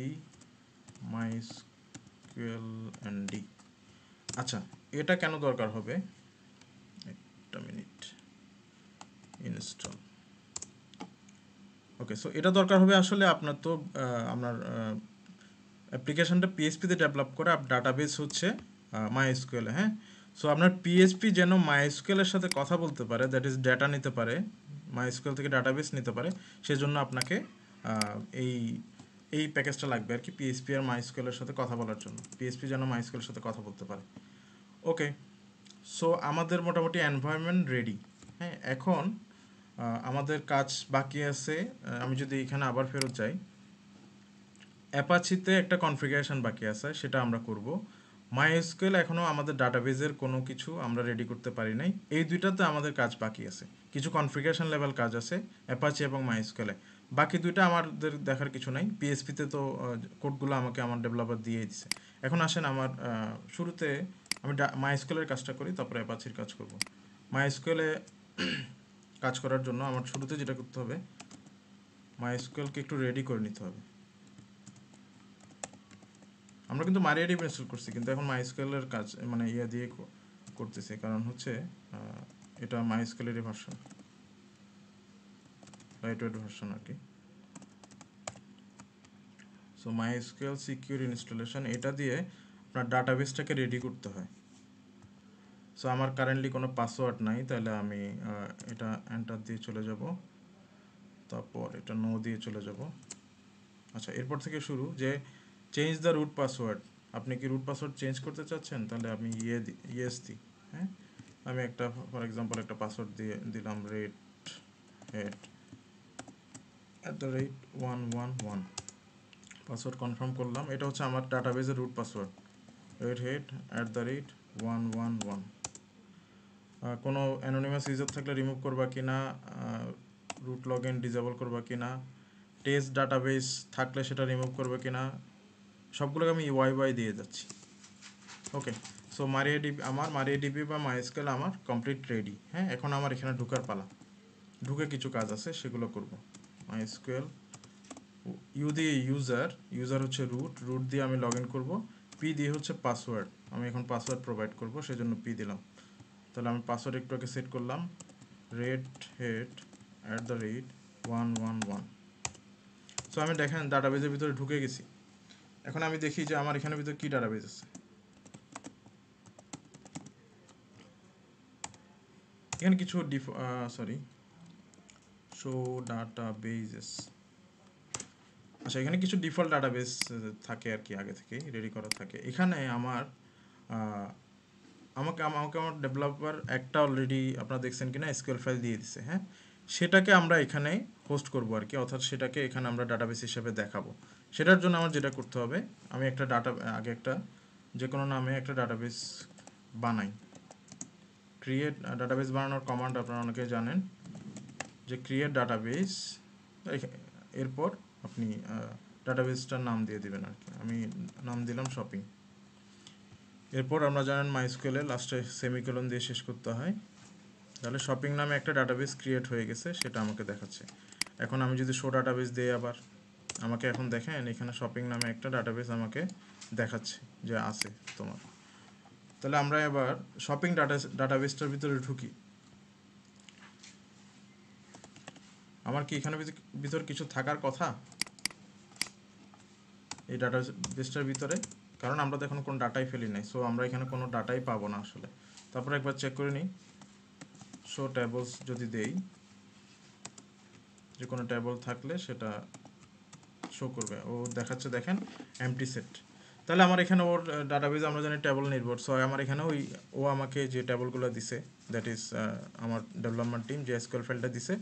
MySQL ND। আচ্ছা, এটা কেন দরকার হবে, একটা মিনিট, ইনস্টল। ওকে, সো এটা দরকার হবে আসলে আপনার তো আপনার অ্যাপ্লিকেশনটা পিএইচপিতে ডেভেলপ করে ডাটাবেস হচ্ছে MySQL, হ্যাঁ। সো আপনার পিএইচপি যেন MySQL এর সাথে কথা বলতে পারে, দ্যাট ইজ ডেটা নিতে পারে, MySQL থেকে ডাটাবেস নিতে পারে, সেজন্য আপনাকে এই এই প্যাকেজটা লাগবে আর কি, পিএইচপি আর MySQL এর সাথে কথা বলার জন্য, পিএইচপি যেন MySQL এর সাথে কথা বলতে পারে। ওকে, সো আমাদের মোটামুটি এনভায়রনমেন্ট রেডি, হ্যাঁ। এখন আমাদের কাজ বাকি আছে, আমি যদি এখানে আবার ফেরত যাই, অ্যাপাচিতে একটা কনফিগারেশন বাকি আছে, সেটা আমরা করব। MySQL এখনও আমাদের ডাটাবেজের কোনো কিছু আমরা রেডি করতে পারি নাই, এই দুইটাতে আমাদের কাজ বাকি আছে, কিছু কনফিগারেশন লেভেল কাজ আছে অ্যাপাচি এবং MySQL এ। বাকি দুইটা আমাদের দেখার কিছু নাই, পিএইচপিতে তো কোডগুলো আমাকে আমার ডেভেলপার দিয়ে দিছে। এখন আসেন আমার শুরুতে আমি MySQL এর কাজটা করি, তারপরে অ্যাপাচির কাজ করব। MySQL এ কাজ করার জন্য আমার শুরুতে যেটা করতে হবে, MySQL কে একটু রেডি করে নিতে হবে। আমরা কিন্তু MariaDB ইনস্টল করছি, কিন্তু এখন MySQL এর কাজ মানে ইয়া দিয়ে করতেছি, কারণ হচ্ছে এটা MySQL এর ভার্সন, লাইটওয়েট ভার্সন আর কি। সো MySQL সিকিউর ইনস্টলেশন, এটা দিয়ে আপনার ডাটাবেসটাকে রেডি করতে হয়। সো আমার কারেন্টলি কোনো পাসওয়ার্ড নাই, তাহলে আমি এটা এন্টার দিয়ে চলে যাব, তারপর এটা নো দিয়ে চলে যাব। আচ্ছা, এরপর থেকে শুরু যে চেঞ্জ দ্য রুট পাসওয়ার্ড, আপনি কি রুট পাসওয়ার্ড চেঞ্জ করতে চাচ্ছেন, তাহলে আমি ইয়েস দিই, হ্যাঁ। আমি একটা ফর এক্সাম্পল একটা পাসওয়ার্ড দিয়ে দিলাম @111, পাসওয়ার্ড কনফার্ম করলাম। এটা হচ্ছে আমার ডাটাবেজের রুট পাসওয়ার্ড, @111। কোনো অ্যানোনিমাস ইউজার থাকলে রিমুভ করবা কিনা, রুট লগ ইন ডিসেবল করবা কিনা, টেস্ট ডাটাবেস থাকলে সেটা রিমুভ করবে কিনা, সবগুলোকে আমি ওয়াই দিয়ে যাচ্ছি। ওকে, সো MariaDB বা MySQL আমার কমপ্লিট রেডি, হ্যাঁ। এখন আমার এখানে ঢোকার পালা, ঢুকে কিছু কাজ আছে সেগুলো করব। MySQL ইউ দিয়ে ইউজার হচ্ছে রুট দিয়ে আমি লগ ইন করবো, পি দিয়ে হচ্ছে পাসওয়ার্ড, আমি এখন পাসওয়ার্ড প্রোভাইড করব, সেজন্য পি দিলাম। তাহলে আমি পাসওয়ার্ড একটু আগে সেট করলাম, redhat@111। সো আমি দেখেন ডাটাবেজের ভিতরে ঢুকে গেছি। এখন আমি দেখি যে আমার এখানে ভিতরে কি ডাটাবেজ আছে। এখানে কিছু শো ডাটাবেজেস, আচ্ছা এখানে কিছু ডিফল্ট ডাটাবেস থাকে আর কি, আগে থেকেই রেডি করা থাকে। এখানে আমাকে আমার ডেভেলপার একটা অলরেডি আপনারা দেখছেন কিনা এসকিউএল ফাইল দিয়ে দিছে, হ্যাঁ। সেটাকে আমরা এখানে হোস্ট করব আর কি, অর্থাৎ সেটাকে এখানে আমরা ডাটাবেস হিসেবে দেখাবো। সেটার জন্য আমার যেটা করতে হবে, আমি একটা আগে একটা যে কোনো নামে একটা ডাটাবেস বানাই। ক্রিয়েট ডাটাবেস বানানোর কমান্ড আপনারা অনেকে জানেন, যে ক্রিয়েট ডাটাবেস, এরপর আপনি ডাটাবেসটার নাম দিয়ে দিবেন আর কি। আমি নাম দিলাম শপিং। এরপর আমরা জানেন MySQL এ লাস্টে সেমিকোলন দিয়ে শেষ করতে হয়। তাহলে শপিং নামে একটা ডাটাবেস ক্রিয়েট হয়ে গেছে, সেটা আমাকে দেখাচ্ছে। এখন আমি যদি শো ডাটাবেস দিই আবার, আমাকে এখন দেখেন এখানে শপিং নামে একটা ডাটাবেস আমাকে দেখাচ্ছে যে আছে তোমার। তাহলে আমরা এবার শপিং ডাটাবেসটার ভিতরে ঢুকি। আমার কি এখানে ভিতর কিছু থাকার কথা এই ডাটাবেসটার ভিতরে, কারণ আমরা তো এখন কোনো ডাটাই ফেলি নাই, সো আমরা এখানে কোনো ডাটাই পাবো না আসলে। তারপরে একবার চেক করে নিই, শো ট্যাবলস যদি দেই, যে কোনো ট্যাবল থাকলে সেটা শো করবে, ও দেখাচ্ছে দেখেন এমটি সেট। তাহলে আমার এখানে ওর ডাটাবেজ আমরা জানি ট্যাবল নির্ভর, সো আমার এখানে ও আমাকে যে ট্যাবলগুলো দিছে, দ্যাট ইজ আমার ডেভেলপমেন্ট টিম যে এসকিউএল ফাইলটা দিছে,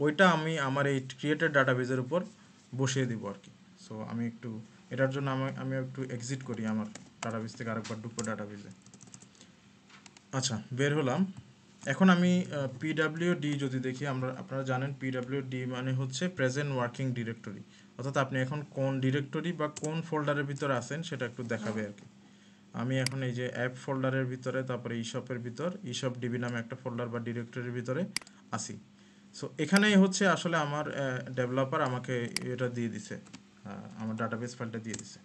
ওইটা আমি আমার এই ক্রিয়েটেড ডাটাবেজের উপর বসিয়ে দিব আর কি। সো আমি একটু এটার জন্য আমি একটু এক্সিট করি আমার ডাটাবেজ থেকে, আরেকবার ঢুকবো ডাটাবেজে। আচ্ছা, বের হলাম। এখন আমি পিডাব্লিউডি যদি দেখি, আপনারা জানেন পিডাব্লিউডি মানে হচ্ছে প্রেজেন্ট ওয়ার্কিং ডিরেক্টরি, অর্থাৎ আপনি এখন কোন ডিরেক্টরি বা কোন ফোল্ডারের ভিতরে আছেন সেটা একটু দেখাবে আর কি। আমি এখন এই যে অ্যাপ ফোল্ডারের ভিতরে, তারপরে ইশপের ভিতর ইশপ ডিবি নামে একটা ফোল্ডার বা ডিরেক্টরির ভিতরে আসি। সো এখানেই হচ্ছে আসলে আমার ডেভেলপার আমাকে এটা দিয়ে দিছে, আমার ডাটাবেস ফাইলটা দিয়ে দিছে।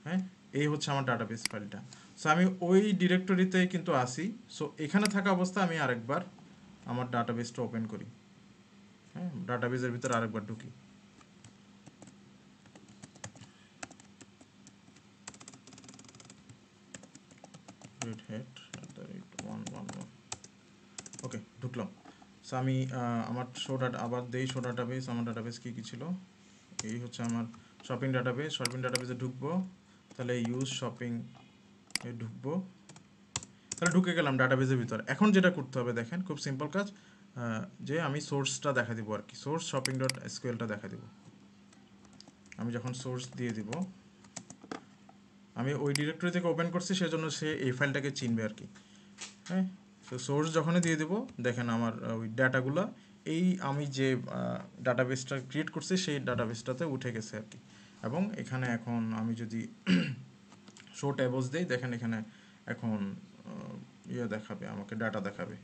হ্যাঁ, এই হচ্ছে আমার ডাটাবেস ফাইলটা। সো আমি ওই ডিরেক্টরিতেই কিন্তু আসি। সো এখানে থাকা অবস্থা আমি আরেকবার আমার ডাটাবেসটা ওপেন করি। হ্যাঁ, ডাটাবেসের ভিতরে আরেকবার ঢুকি। রেড হ্যাট ওকে, ঢুকলাম। সো আমি আমার আবার দেই শো ডাটাবেস। আমার ডাটাবেস কী কী ছিল, এই হচ্ছে আমার শপিং ডাটাবেস। শপিং ডাটাবেসে ঢুকবো, তাহলে ইউজ শপিং এ ঢুকবো, তাহলে ঢুকে গেলাম ডাটাবেসের ভিতর। এখন যেটা করতে হবে দেখেন, খুব সিম্পল কাজ, যে আমি সোর্সটা দেখা দিব আর কি, সোর্স শপিং ডট এসকিউএলটা দেখা দিব। আমি যখন সোর্স দিয়ে দিব, আমি ওই ডিরেক্টরি থেকে ওপেন করছি, সেজন্য সে এই ফাইলটাকে চিনবে আর কি। হ্যাঁ, তো সোর্স যখনই দিয়ে দেবো, দেখেন আমার ওই ডাটাগুলো এই আমি যে ডাটাবেসটা ক্রিয়েট করছি সেই ডাটাবেসটাতে উঠে গেছে আর কি। এবং এখানে এখন আমি যদি শো ট্যাবস দিই, দেখেন এখানে এখন ইয়ে দেখাবে, আমাকে ডাটা দেখাবে।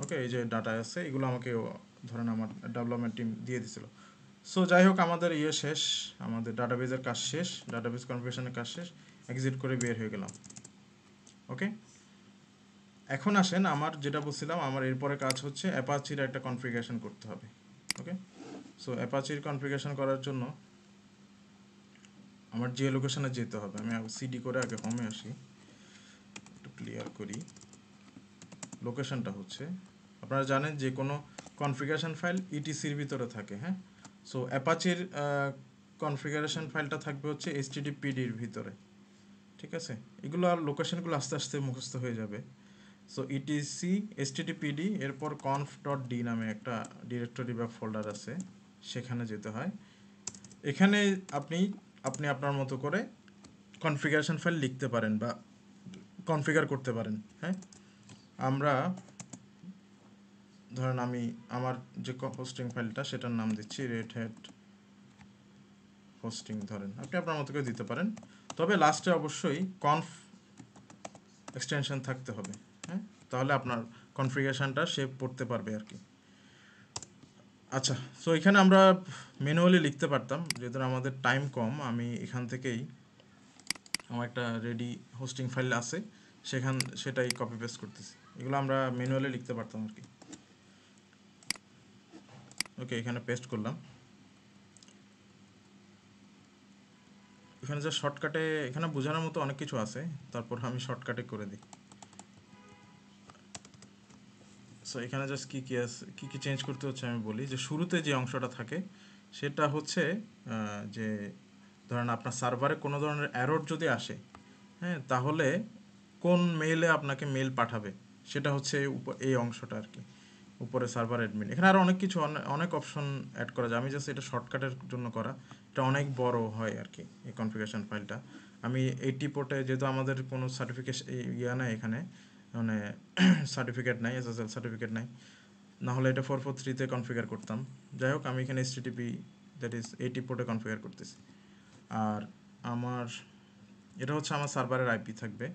ওকে, এই যে ডাটা আছে এগুলো আমাকে ধরেন আমার ডেভেলপমেন্ট টিম দিয়ে দিছিল। সো যাই হোক, আমাদের ইয়ে শেষ, আমাদের ডাটাবেসের কাজ শেষ, ডাটাবেস কনফিগারেশনের কাজ শেষ, এক্সিট করে বের হয়ে গেলাম। ওকে, এখন আসেন আমার যেটা বলছিলাম, আমার এরপরে কাজ হচ্ছে অ্যাপাচির একটা কনফিগারেশন করতে হবে। ওকে, সো অ্যাপাচির কনফিগারেশন করার জন্য আমার যে লোকেশনে যেতে হবে, আমি সিডি করে আগে হোমে আসি, একটু ক্লিয়ার করি। লোকেশনটা হচ্ছে, আপনারা জানেন যে কোনো কনফিগারেশন ফাইল ইটিসির ভিতরে থাকে। হ্যাঁ, সো অ্যাপাচির কনফিগারেশন ফাইলটা থাকবে হচ্ছে এইচটিটিপিডির ভিতরে। ঠিক আছে, এগুলো আর লোকেশনগুলো আস্তে আস্তে মুখস্থ হয়ে যাবে। সো ইটিসি এইচটিটিপিডি, এরপর কনফ ডট ডি নামে একটা ডিরেক্টরি বা ফোল্ডার আছে, সেখানে যেতে হয়। এখানে আপনি আপনি আপনার মতো করে কনফিগারেশন ফাইল লিখতে পারেন বা কনফিগার করতে পারেন। হ্যাঁ, আমরা ধরেন আমি আমার যে হোস্টিং ফাইলটা, সেটার নাম দিচ্ছি রেড হ্যাট হোস্টিং, ধরেন আপনি আপনার মতো করে দিতে পারেন, তবে লাস্টে অবশ্যই কনফ এক্সটেনশন থাকতে হবে। হ্যাঁ, তাহলে আপনার কনফিগারেশনটা সে পড়তে পারবে আর কি। আচ্ছা, সো এখানে আমরা ম্যানুয়ালি লিখতে পারতাম, যেহেতু আমাদের টাইম কম, আমি এখান থেকেই আমার একটা রেডি হোস্টিং ফাইল আছে, সেটাই কপি পেস্ট করতেছি। এগুলো আমরা ম্যানুয়ালি লিখতে পারতাম আর কি। ওকে, এখানে পেস্ট করলাম। এখানে যে শর্টকাটে, এখানে বোঝানোর মতো অনেক কিছু আছে, তারপর আমি শর্টকাটে করে দিই। সো এখানে জাস্ট কী কী আছে, কী কী চেঞ্জ করতে হচ্ছে আমি বলি। যে শুরুতে যে অংশটা থাকে সেটা হচ্ছে যে ধরেন আপনার সার্ভারে কোনো ধরনের এরর যদি আসে, হ্যাঁ, তাহলে কোন মেইলে আপনাকে মেইল পাঠাবে, সেটা হচ্ছে এই অংশটা আর কি, উপরে সার্ভার অ্যাডমিন। এখানে আরও অনেক কিছু, অনেক অপশন অ্যাড করা যায়, আমি জাস্ট এটা শর্টকাটের জন্য করা। এটা অনেক বড় হয় আর কি এই কনফিগারেশন ফাইলটা। আমি 80 পোর্টে, যেহেতু আমাদের কোনো সার্টিফিকেশন ইয়া নাই এখানে, মানে সার্টিফিকেট নাই, এসএসএল সার্টিফিকেট নাই, না হলে এটা 443-তে কনফিগার করতাম। যাই হোক, আমি এখানে এইচটিটিপি, দ্যাট ইজ 80 পোর্টে কনফিগার করতেছি। আর আমার এটা হচ্ছে আমার সার্ভারের আইপি থাকবে,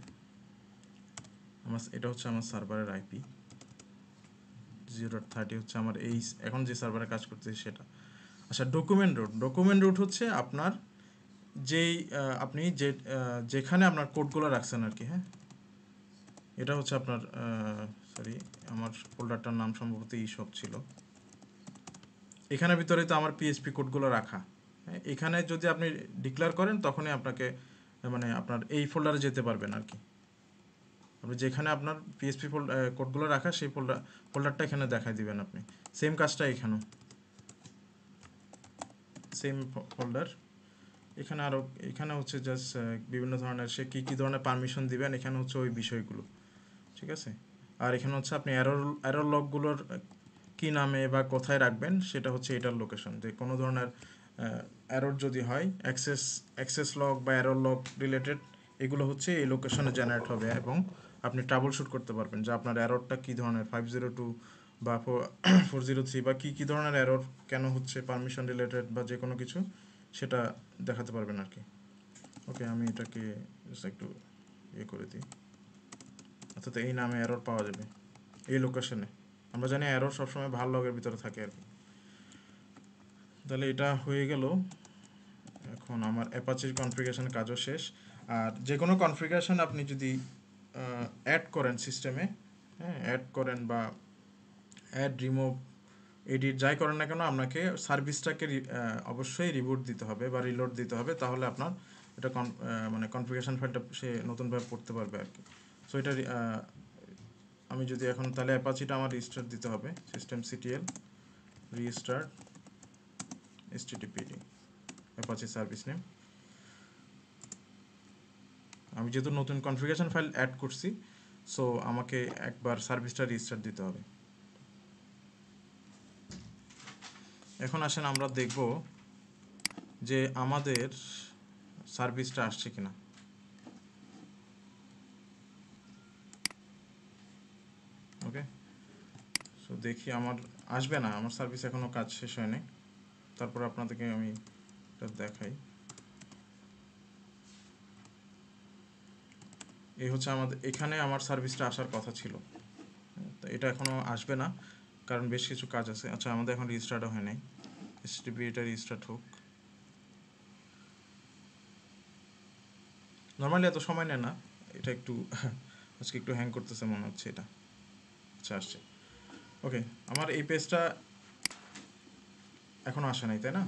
এটা হচ্ছে আমার সার্ভারের আইপি। 0.30 হচ্ছে আমার এই এখন যে সার্ভারে কাজ করতেছি সেটা। আচ্ছা, ডকুমেন্ট রুট হচ্ছে আপনার যেই আপনি যেখানে আপনার কোডগুলো রাখছেন আর কি। হ্যাঁ, এটা হচ্ছে আপনার সরি, আমার ফোল্ডারটার নাম সম্ভবত সব ছিল। এখানের ভিতরে তো আমার পিএইচপি কোডগুলো রাখা। হ্যাঁ, এখানে যদি আপনি ডিক্লেয়ার করেন, তখনই আপনাকে মানে আপনার এই ফোল্ডারে যেতে পারবেন আর কি। আপনি যেখানে আপনার পিএইচপি কোডগুলো রাখা, সেই ফোল্ডারটা এখানে দেখাই দিবেন আপনি। সেম কাজটা এখানেও, সেম ফোল্ডার। এখানে আরও, এখানে হচ্ছে জাস্ট বিভিন্ন ধরনের সে কী কী ধরনের পারমিশন দিবেন, এখানে হচ্ছে ওই বিষয়গুলো। ঠিক আছে, আর এখানে হচ্ছে আপনি এরর লগগুলোর কী নামে বা কোথায় রাখবেন, সেটা হচ্ছে এটার লোকেশন। যে কোনো ধরনের এরর যদি হয়, অ্যাক্সেস লগ বা এরর লগ রিলেটেড, এগুলো হচ্ছে এই লোকেশনে জেনারেট হবে, এবং আপনি ট্রাবল শুট করতে পারবেন যে আপনার এররটা কী ধরনের, 502 বা 403 বা কী কী ধরনের এরর কেন হচ্ছে, পারমিশন রিলেটেড বা যে কোনো কিছু, সেটা দেখাতে পারবেন আর কি। ওকে, আমি এটাকে একটু ইয়ে করে দিই, অর্থাৎ এই নামে এরর পাওয়া যাবে এই লোকেশনে। আমরা জানি এরর সবসময় ভাল লগের ভিতরে থাকে আর কি। তাহলে এটা হয়ে গেল এখন আমার অ্যাপাচির কনফিগারেশন কাজও শেষ। আর যে কোনো কনফিগারেশন আপনি যদি অ্যাড করেন সিস্টেমে, হ্যাঁ, অ্যাড করেন বা অ্যাড, রিমুভ, এডিট যাই করেন না কেন, আপনাকে সার্ভিসটাকে অবশ্যই রিবুট দিতে হবে বা রিলোড দিতে হবে, তাহলে আপনার এটা মানে কনফিগারেশন ফাইলটা সে নতুনভাবে পড়তে পারবে আর কি। সো এটা আমি যদি এখন তাহলে অ্যাপাচিটা আমার রিস্টার্ট দিতে হবে, system CTL restart httpd Apache service name. আমি যেহেতু নতুন কনফিগারেশন ফাইল অ্যাড করছি, সো আমাকে একবার সার্ভিসটা রিস্টার্ট দিতে হবে। এখন আসেন আমরা দেখব যে আমাদের সার্ভিসটা আসছে কিনা। ওকে, সো দেখি আমার আসবে না, আমার সার্ভিস এখনও কাজ শেষ হয়নি। তারপর আপনাদেরকে আমি এটা দেখাই। এই হচ্ছে আমাদের এখানে আমার সার্ভিসটা আসার কথা ছিল, তো এটা এখনও আসবে না কারণ বেশ কিছু কাজ আছে। আচ্ছা, আমাদের এখন রিস্টার্টও হয় নাই, HTTP এটা রিস্টার্ট হোক। নর্মালি এত সময় নেয় না, এটা একটু আজকে একটু হ্যাং করতেছে মনে হচ্ছে এটা। আচ্ছা, আসছে। ওকে, আমার এই পেজটা এখনও আসে নাই, তাই না?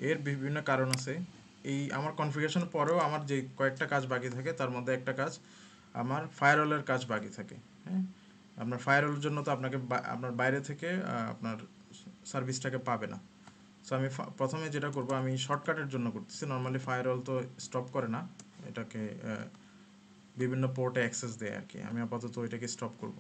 এর বিভিন্ন কারণ আছে। এই আমার কনফিগারেশন পরেও আমার যে কয়েকটা কাজ বাকি থাকে, তার মধ্যে একটা কাজ আমার ফায়ারওয়ালের কাজ বাকি থাকে। হ্যাঁ, আপনার ফায়ারওয়ালের জন্য তো আপনাকে আপনার বাইরে থেকে আপনার সার্ভিসটাকে পাবে না। সো আমি প্রথমে যেটা করব, আমি শর্টকাটের জন্য করতেছি। নর্মালি ফায়ারওয়াল তো স্টপ করে না, এটাকে বিভিন্ন পোর্টে অ্যাক্সেস দেয় আর কি। আমি আপাতত এটাকে স্টপ করব।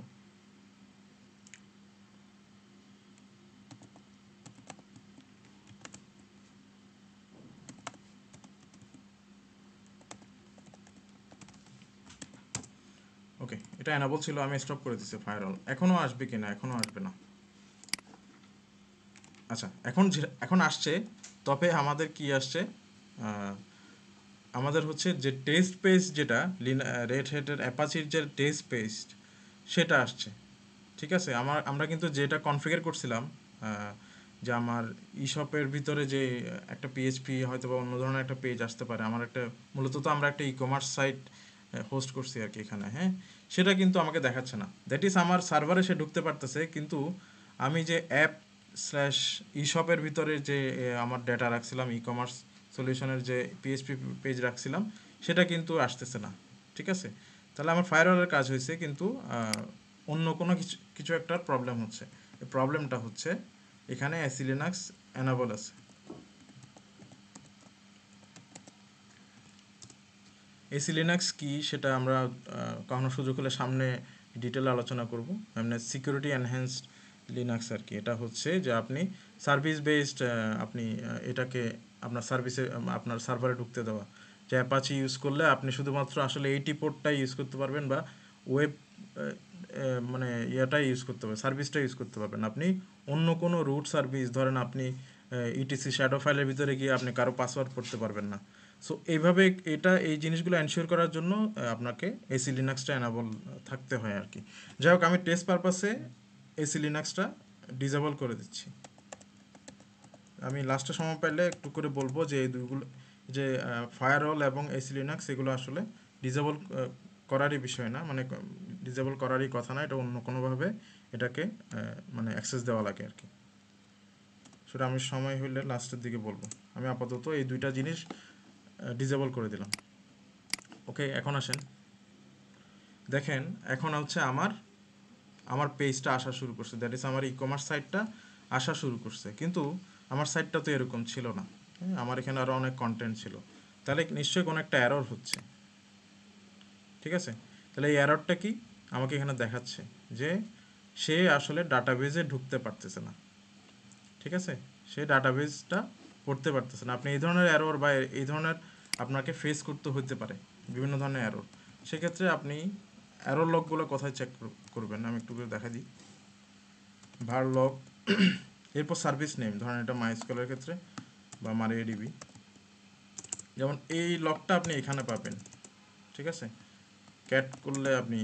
ওকে, এটা এনাবল ছিল, আমি স্টপ করে দিচ্ছি ফায়ারওয়াল। এখনও আসবে কিনা? এখনও আসবে না। আচ্ছা, এখন আসছে, তবে আমাদের কি আসছে, আমাদের হচ্ছে যে টেস্ট পেজ, যেটা রেড হ্যাটের অ্যাপাচির যে টেস্ট পেজ, সেটা আসছে। ঠিক আছে, আমরা কিন্তু যেটা কনফিগার করছিলাম, যে আমার ইশপের ভিতরে যে একটা পিএইচপি হয়তো বা অন্য ধরনের একটা পেজ আসতে পারে, আমার একটা মূলত তো আমরা একটা ই কমার্স সাইট হোস্ট করছি আর কি এখানে, হ্যাঁ, সেটা কিন্তু আমাকে দেখাচ্ছে না। দ্যাট ইজ আমার সার্ভারে সে ঢুকতে পারতেছে, কিন্তু আমি যে অ্যাপ স্ল্যাশ ইশপের ভিতরে যে আমার ডেটা রাখছিলাম, ই কমার্স সলিউশনের যে পিএইচপি পেজ রাখছিলাম, সেটা কিন্তু আসতেছে না। ঠিক আছে, তাহলে আমার ফায়ারওয়ালের কাজ হয়েছে, কিন্তু অন্য কোনো কিছু কিছু একটা প্রবলেম হচ্ছে। এই প্রবলেমটা হচ্ছে এখানে এসি লিনাক্স এনাবল আছে। এসি লিনাক্স কি সেটা আমরা কখনো সুযোগ হলে সামনে ডিটেল আলোচনা করব। মানে সিকিউরিটি এনহ্যান্সড লিনাক্স আর কি। এটা হচ্ছে যে আপনি সার্ভিস বেসড, আপনি এটাকে আপনার সার্ভিসে আপনার সার্ভারে ঢুকতে দেওয়া। যে অ্যাপাচি ইউজ করলে আপনি শুধুমাত্র আসলে এইটি পোর্টটাই ইউজ করতে পারবেন, বা ওয়েব মানে ইয়েটাই ইউজ করতে পারবেন, সার্ভিসটা ইউজ করতে পারবেন। আপনি অন্য কোনো রুট সার্ভিস, ধরেন আপনি ইটিসি শ্যাডো ফাইলের ভিতরে গিয়ে আপনি কারো পাসওয়ার্ড পড়তে পারবেন না। সো এইভাবে এই জিনিসগুলো এনশিওর করার জন্য আপনাকে এসি লিনাক্সটা এনাবল থাকতে হয় আর কি। যাই হোক, আমি টেস্ট পারপাসে এসি লিনাক্সটা ডিসেবল করে দিচ্ছি। আমি লাস্টে সময় পাইলে একটু করে বলবো যে এই দুইগুলো, যে ফায়ারওয়াল এবং এসি লিনাক্স, এগুলো আসলে ডিসেবল করারই বিষয় না, মানে ডিসেবল করারই কথা না, এটা অন্য কোনোভাবে এটাকে মানে অ্যাক্সেস দেওয়া লাগে আর কি। সেটা আমি সময় হইলে লাস্টের দিকে বলবো। আমি আপাতত এই দুইটা জিনিস ডিসেবল করে দিলাম। ওকে, এখন আসেন, দেখেন এখন হচ্ছে আমার পেজটা আসা শুরু করছে, দ্যাট ইজ আমার ই কমার্স সাইটটা আসা শুরু করছে। কিন্তু আমার সাইটটা তো এরকম ছিল না, হ্যাঁ, আমার এখানে আরও অনেক কন্টেন্ট ছিল। তাহলে নিশ্চয়ই কোনো একটা এরর হচ্ছে। ঠিক আছে, তাহলে এই এররটা কি আমাকে এখানে দেখাচ্ছে, যে সে আসলে ডাটাবেজে ঢুকতে পারতেছে না। ঠিক আছে, সে ডাটাবেসটা পড়তে পারতেছে না। আপনি এই ধরনের এরর বা এই ধরনের আপনাকে ফেস করতে হতে পারে, বিভিন্ন ধরনের এরর। সেক্ষেত্রে আপনি এরর লগগুলো কোথায় চেক করবেন, আমি একটু করে দেখা দিই। ভার লগ, এরপর সার্ভিস নেম, ধরেন এটা মাইস্কুলের ক্ষেত্রে বা মারিয়াডিবি, যেমন এই লগটা আপনি এখানে পাবেন। ঠিক আছে, ক্যাট করলে আপনি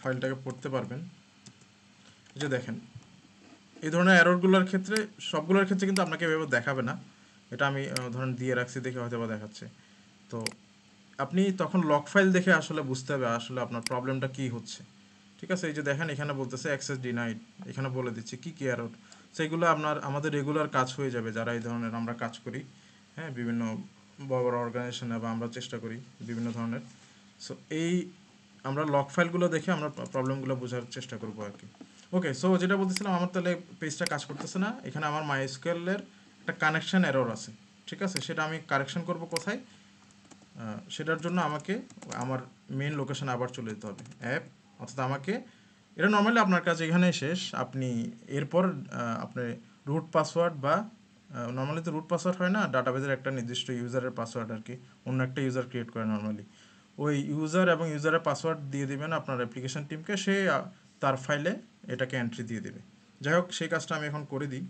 ফাইলটাকে পড়তে পারবেন। যে দেখেন, এই ধরনের এররগুলোর ক্ষেত্রে, সবগুলোর ক্ষেত্রে কিন্তু আপনাকে এভাবে দেখাবে না, এটা আমি ধরেন দিয়ে রাখছি দেখে হয়তো বা দেখাচ্ছে। তো আপনি তখন লগ ফাইল দেখে আসলে বুঝতে হবে আসলে আপনার প্রবলেমটা কী হচ্ছে। ঠিক আছে, এই যে দেখেন এখানে বলতেছে অ্যাক্সেস ডিনাইড, এখানে বলে দিচ্ছে কী কী এরর। সেগুলো আমাদের রেগুলার কাজ হয়ে যাবে যারা এই ধরনের আমরা কাজ করি, হ্যাঁ, বিভিন্ন বড় বড় অর্গানাইজেশনে বা আমরা চেষ্টা করি বিভিন্ন ধরনের। সো এই আমরা লগ ফাইলগুলো দেখে আমরা প্রবলেমগুলো বোঝার চেষ্টা করবো আর কি। ওকে, সো যেটা বলতেছিলাম, আমার তাহলে পেজটা কাজ করতেছে না, এখানে আমার মাইস্কুয়েলের একটা কানেকশন এরর আছে। ঠিক আছে, সেটা আমি কারেকশন করব কোথায়? সেটার জন্য আমাকে আমার মেন লোকেশনে আবার চলে যেতে হবে, অ্যাপ, অর্থাৎ আমাকে এটা নর্মালি আপনার কাছে এখানেই শেষ। আপনি এরপর আপনি রুট পাসওয়ার্ড বা নর্মালি তো রুট পাসওয়ার্ড হয় না, ডাটাবেজের একটা নির্দিষ্ট ইউজারের পাসওয়ার্ড আর কি, অন্য একটা ইউজার ক্রিয়েট করে নর্মালি। ওই ইউজার এবং ইউজারের পাসওয়ার্ড দিয়ে দিবেন আপনার অ্যাপ্লিকেশন টিমকে, সে তার ফাইলে এটাকে এন্ট্রি দিয়ে দেবে। যাই হোক, সেই কাজটা আমি এখন করে দিই।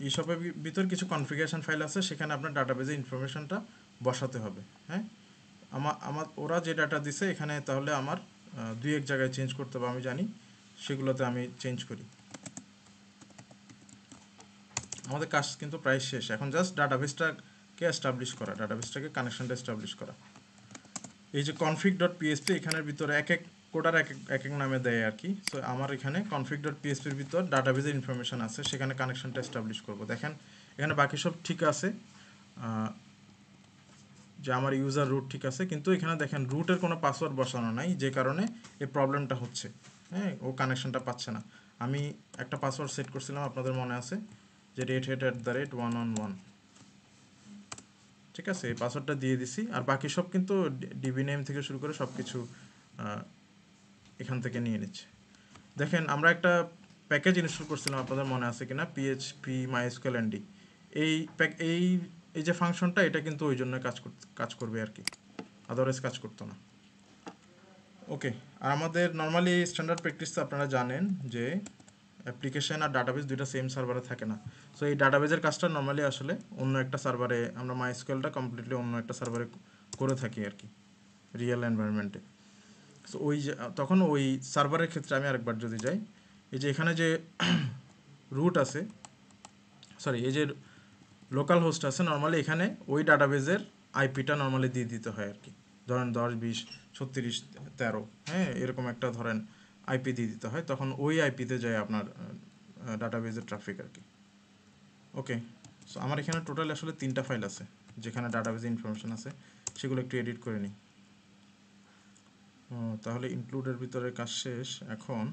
এইসবের ভিতর কিছু কনফিগারেশন ফাইল আছে, সেখানে আপনার ডাটাবেজে ইনফরমেশনটা বসাতে হবে। হ্যাঁ, আমার ওরা যে ডাটা দিছে এখানে, তাহলে আমার দুই এক জায়গায় চেঞ্জ করতে হবে, আমি জানি, সেগুলোতে আমি চেঞ্জ করি। আমাদের কাজ কিন্তু প্রায় শেষ, এখন জাস্ট ডাটাবেসটাকে এস্টাবলিশ করা, ডাটাবেসটাকে কানেকশনটা এস্টাবলিশ করা। এই যে config.php, এখানের ভিতরে এক এক কোডার এক এক নামে দেয় আর কি। সো আমার এখানে config.php-র ভিতর ডাটাবেজের ইনফরমেশন আছে, সেখানে কানেকশনটা এস্টাবলিশ করব। দেখেন এখানে বাকি সব ঠিক আছে, যে আমার ইউজার রুট ঠিক আছে, কিন্তু এখানে দেখেন রুটের কোনো পাসওয়ার্ড বসানো নাই, যে কারণে এই প্রবলেমটা হচ্ছে। হ্যাঁ, ও কানেকশনটা পাচ্ছে না। আমি একটা পাসওয়ার্ড সেট করছিলাম, আপনাদের মনে আছে, যে @111। ঠিক আছে, এই পাসওয়ার্ডটা দিয়ে দিছি, আর বাকি সব কিন্তু ডিবি নেম থেকে শুরু করে সব কিছু এখান থেকে নিয়ে নিচ্ছে। দেখেন আমরা একটা প্যাকেজ ইনস্টল করছিলাম, আপনাদের মনে আছে কিনা, পিএইচপি মাইস্কুয়েল এনডি। এই এই এই যে ফাংশনটা, এটা কিন্তু ওই জন্য কাজ করবে আর কি, আদারওয়াইজ কাজ করতো না। ওকে, আর আমাদের নর্মালি স্ট্যান্ডার্ড প্র্যাকটিস তো আপনারা জানেন যে অ্যাপ্লিকেশন আর ডাটাবেস দুইটা সেম সার্ভারে থাকে না। সো এই ডাটাবেজের কাজটা নর্মালি আসলে অন্য একটা সার্ভারে, আমরা মাইস্কুয়েলটা কমপ্লিটলি অন্য একটা সার্ভারে করে থাকি আর কি, রিয়েল এনভায়রনমেন্টে। সো ওই যে তখন ওই সার্ভারের ক্ষেত্রে আমি আরেকবার যদি যাই, এই যে এখানে যে রুট আছে, সরি, এই যে লোকাল হোস্ট আছে, নর্মালি এখানে ওই ডাটাবেজের আইপিটা নর্মালি দিয়ে দিতে হয় আর কি। ধরেন 10 20 36 13, হ্যাঁ, এরকম একটা ধরেন আইপি দিয়ে দিতে হয়, তখন ওই আইপিতে যায় আপনার ডাটাবেজের ট্রাফিক আর কি। ওকে, সো আমার এখানে টোটাল আসলে 3টা ফাইল আছে যেখানে ডাটাবেজে ইনফরমেশন আছে, সেগুলো একটু এডিট করে নিই। তাহলে ইনক্লুডের ভিতরে কাজ শেষ। এখন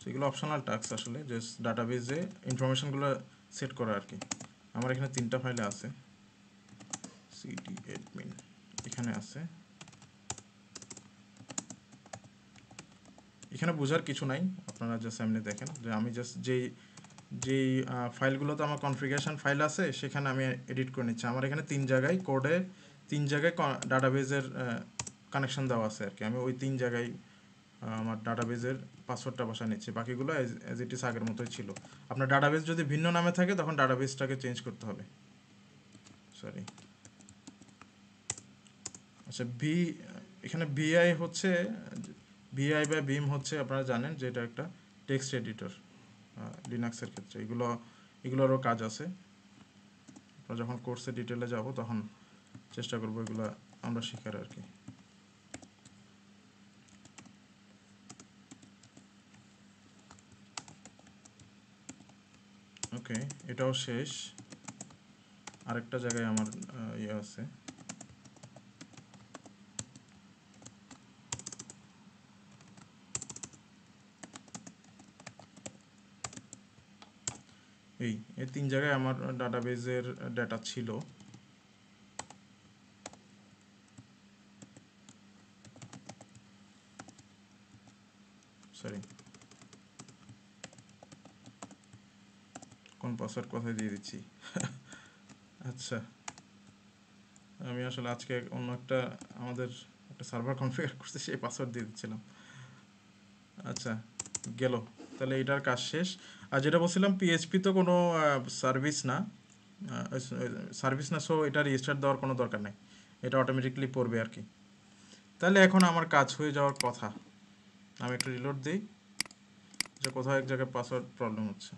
সেগুলো অপশনাল টাস্ক আসলে, জাস্ট ডাটাবেজে ইনফরমেশনগুলো সেট করা আর কি। আমার এখানে 3টা ফাইলে আছে, সিডি অ্যাডমিন এখানে আছে। এখানে বোঝার কিছু নাই, আপনারা জাস্ট এমনি দেখেন যে আমি জাস্ট যেই ফাইলগুলোতে আমার কনফিগারেশন ফাইল আছে সেখানে আমি এডিট করে নিচ্ছি। আমার এখানে 3 জায়গায় কোডে 3 জায়গায় ডাটাবেজের কানেকশন দেওয়া আছে আর কি। আমি ওই 3 জায়গায় আমার ডাটাবেজের পাসওয়ার্ডটা বসা নিচ্ছি, বাকিগুলো অ্যাজ ইট ইজ আগের মতোই ছিল। আপনার ডাটাবেজ যদি ভিন্ন নামে থাকে তখন ডাটাবেজটাকে চেঞ্জ করতে হবে। সরি, আচ্ছা, এখানে ভিআই হচ্ছে, ভিআই বা ভিম হচ্ছে, আপনারা জানেন যে এটা একটা টেক্সট এডিটর লিনাক্সের ক্ষেত্রে। এগুলোরও কাজ আছে, আমরা যখন কোর্সে ডিটেলে যাব তখন চেষ্টা করবো এগুলো আমরা শেখার আর কি। ওকে, এটাও শেষ। আরেকটা জায়গায় আমার ইয়ে আছে, এই 3 জায়গায় আমার ডাটাবেজের ডেটা ছিল। সরি, কোন পাসওয়ার্ড কোথায় দিয়ে দিচ্ছি। আচ্ছা, আমি আসলে আজকে অন্য একটা আমাদের একটা সার্ভার কনফিগার করতে সেই পাসওয়ার্ড দিয়ে দিচ্ছিলাম। আচ্ছা, গেল, তাহলে এটার কাজ শেষ। আর যেটা বলছিলাম, পিএইচপি তো কোনো সার্ভিস না, সো এটা রেজিস্টার দেওয়ার কোনো দরকার নেই, এটা অটোমেটিকলি পড়বে আর কি। তাহলে এখন আমার কাজ হয়ে যাওয়ার কথা। আমি একটু রিলোড দিই, যে কোথাও এক জায়গায় পাসওয়ার্ড প্রবলেম হচ্ছে,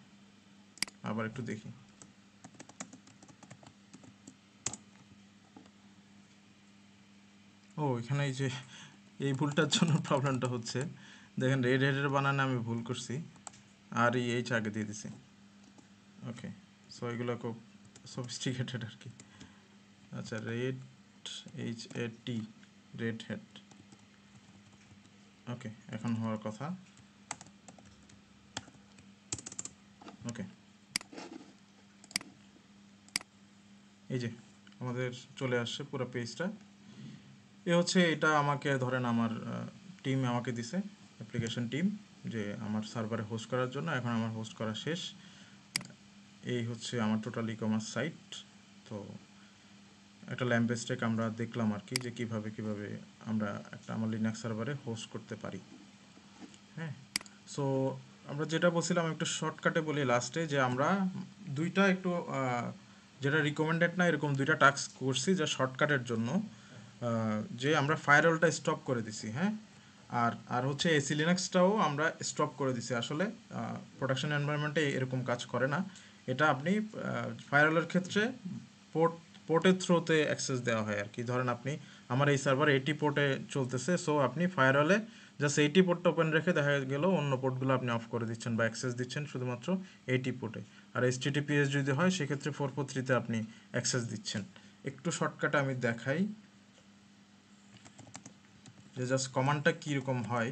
আবার একটু দেখি। ও এখানে এই যে এই ভুলটার জন্য প্রবলেমটা হচ্ছে, দেখেন রেড হেডের বানানে আমি ভুল করছি, আর এইচ আগে দিয়ে দিছি। ওকে, সো এগুলো খুব সফিস্টিকেটেড আর কি। আচ্ছা, রেড HAT, রেড হেড। ওকে, এখন হওয়ার কথা। ওকে, এই যে আমাদের চলে আসছে পুরো পেজটা। এটা আমাকে ধরেন আমার টিম আমাকে দিছে, অ্যাপ্লিকেশন টিম, যে আমার সার্ভারে হোস্ট করার জন্য। এখন আমার হোস্ট করা শেষ। এই হচ্ছে আমার টোটাল ই কমার্স সাইট। তো একটা ল্যাম্পেজ টেক আমরা দেখলাম আর কি, যে কিভাবে আমরা একটা আমার লিনাক্স সার্ভারে হোস্ট করতে পারি। হ্যাঁ, সো আমরা যেটা বলছিলাম একটু শর্টকাটে বলি লাস্টে, যে আমরা দুইটা একটু যেটা রিকমেন্ডেড না এরকম দুইটা টাস্ক করছি যা শর্টকাটের জন্য, যে আমরা ফায়ারওয়ালটা স্টপ করে দিছি। হ্যাঁ, আর আর হচ্ছে এসি লিনাক্সটাও আমরা স্টপ করে দিছি। আসলে প্রোডাকশন এনভায়রনমেন্টে এরকম কাজ করে না। এটা আপনি ফায়ারওয়ালের ক্ষেত্রে পোর্টের থ্রুতে অ্যাক্সেস দেওয়া হয় আর কি। ধরেন আপনি আমার এই সার্ভার 80 পোর্টে চলতেছে, সো আপনি ফায়ারওয়ালে জাস্ট 80 পোর্টটা ওপেন রেখে দেখা গেল অন্য পোর্টগুলো আপনি অফ করে দিচ্ছেন বা অ্যাক্সেস দিচ্ছেন শুধুমাত্র 80 পোর্টে। আর HTTPS যদি হয় সেক্ষেত্রে 443-তে আপনি অ্যাক্সেস দিচ্ছেন। একটু শর্টকাটে আমি দেখাই যে জাস্ট কমান্ডটা কীরকম হয়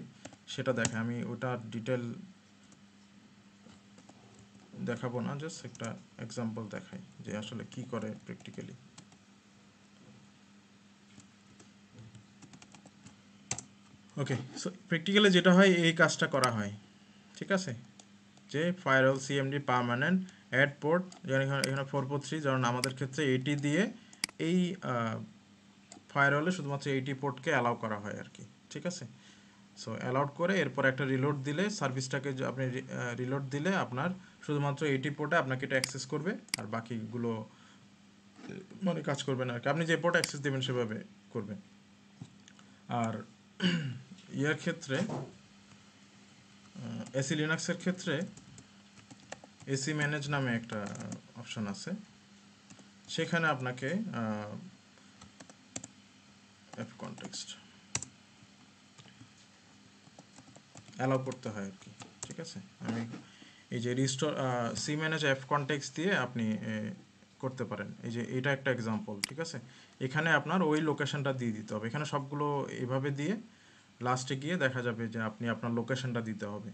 সেটা দেখে। আমি ওটা ডিটেল দেখাবো না, জাস্ট একটা এক্সাম্পল দেখাই যে আসলে কি করে প্র্যাকটিক্যালি। ওকে, সো প্র্যাকটিক্যালি যেটা হয় এই কাজটা করা হয়, ঠিক আছে। যে firewall CMD permanent add port, যেমন এখানে 443, যেমন আমাদের ক্ষেত্রে 80 দিয়ে এই ফায়ারওয়ালে শুধুমাত্র 80 পোর্টকে অ্যালাউ করা হয় আর কি, ঠিক আছে। সো অ্যালাউড করে এরপর একটা রিলোড দিলে সার্ভিসটাকে আপনি রিলোড দিলে আপনার শুধুমাত্র 80 পোর্টে আপনাকে এটা অ্যাক্সেস করবে, আর বাকিগুলো মানে কাজ করবে না আর কি। আপনি যে পোর্ট অ্যাক্সেস দেবেন সেভাবে করবে। আর ইয়ার ক্ষেত্রে এসি লিনাক্সের ক্ষেত্রে এসি ম্যানেজ নামে একটা অপশন আছে, সেখানে আপনাকে এফ কনটেক্সট অ্যালাউ করতে হয় আর কি, ঠিক আছে। আমি এই যে restore semanage fcontext দিয়ে আপনি করতে পারেন। এই যে এটা একটা এক্সাম্পল, ঠিক আছে। এখানে আপনার ওই লোকেশনটা দিয়ে দিতে হবে। এখানে সবগুলো এভাবে দিয়ে লাস্টে গিয়ে দেখা যাবে যে আপনি আপনার লোকেশনটা দিতে হবে।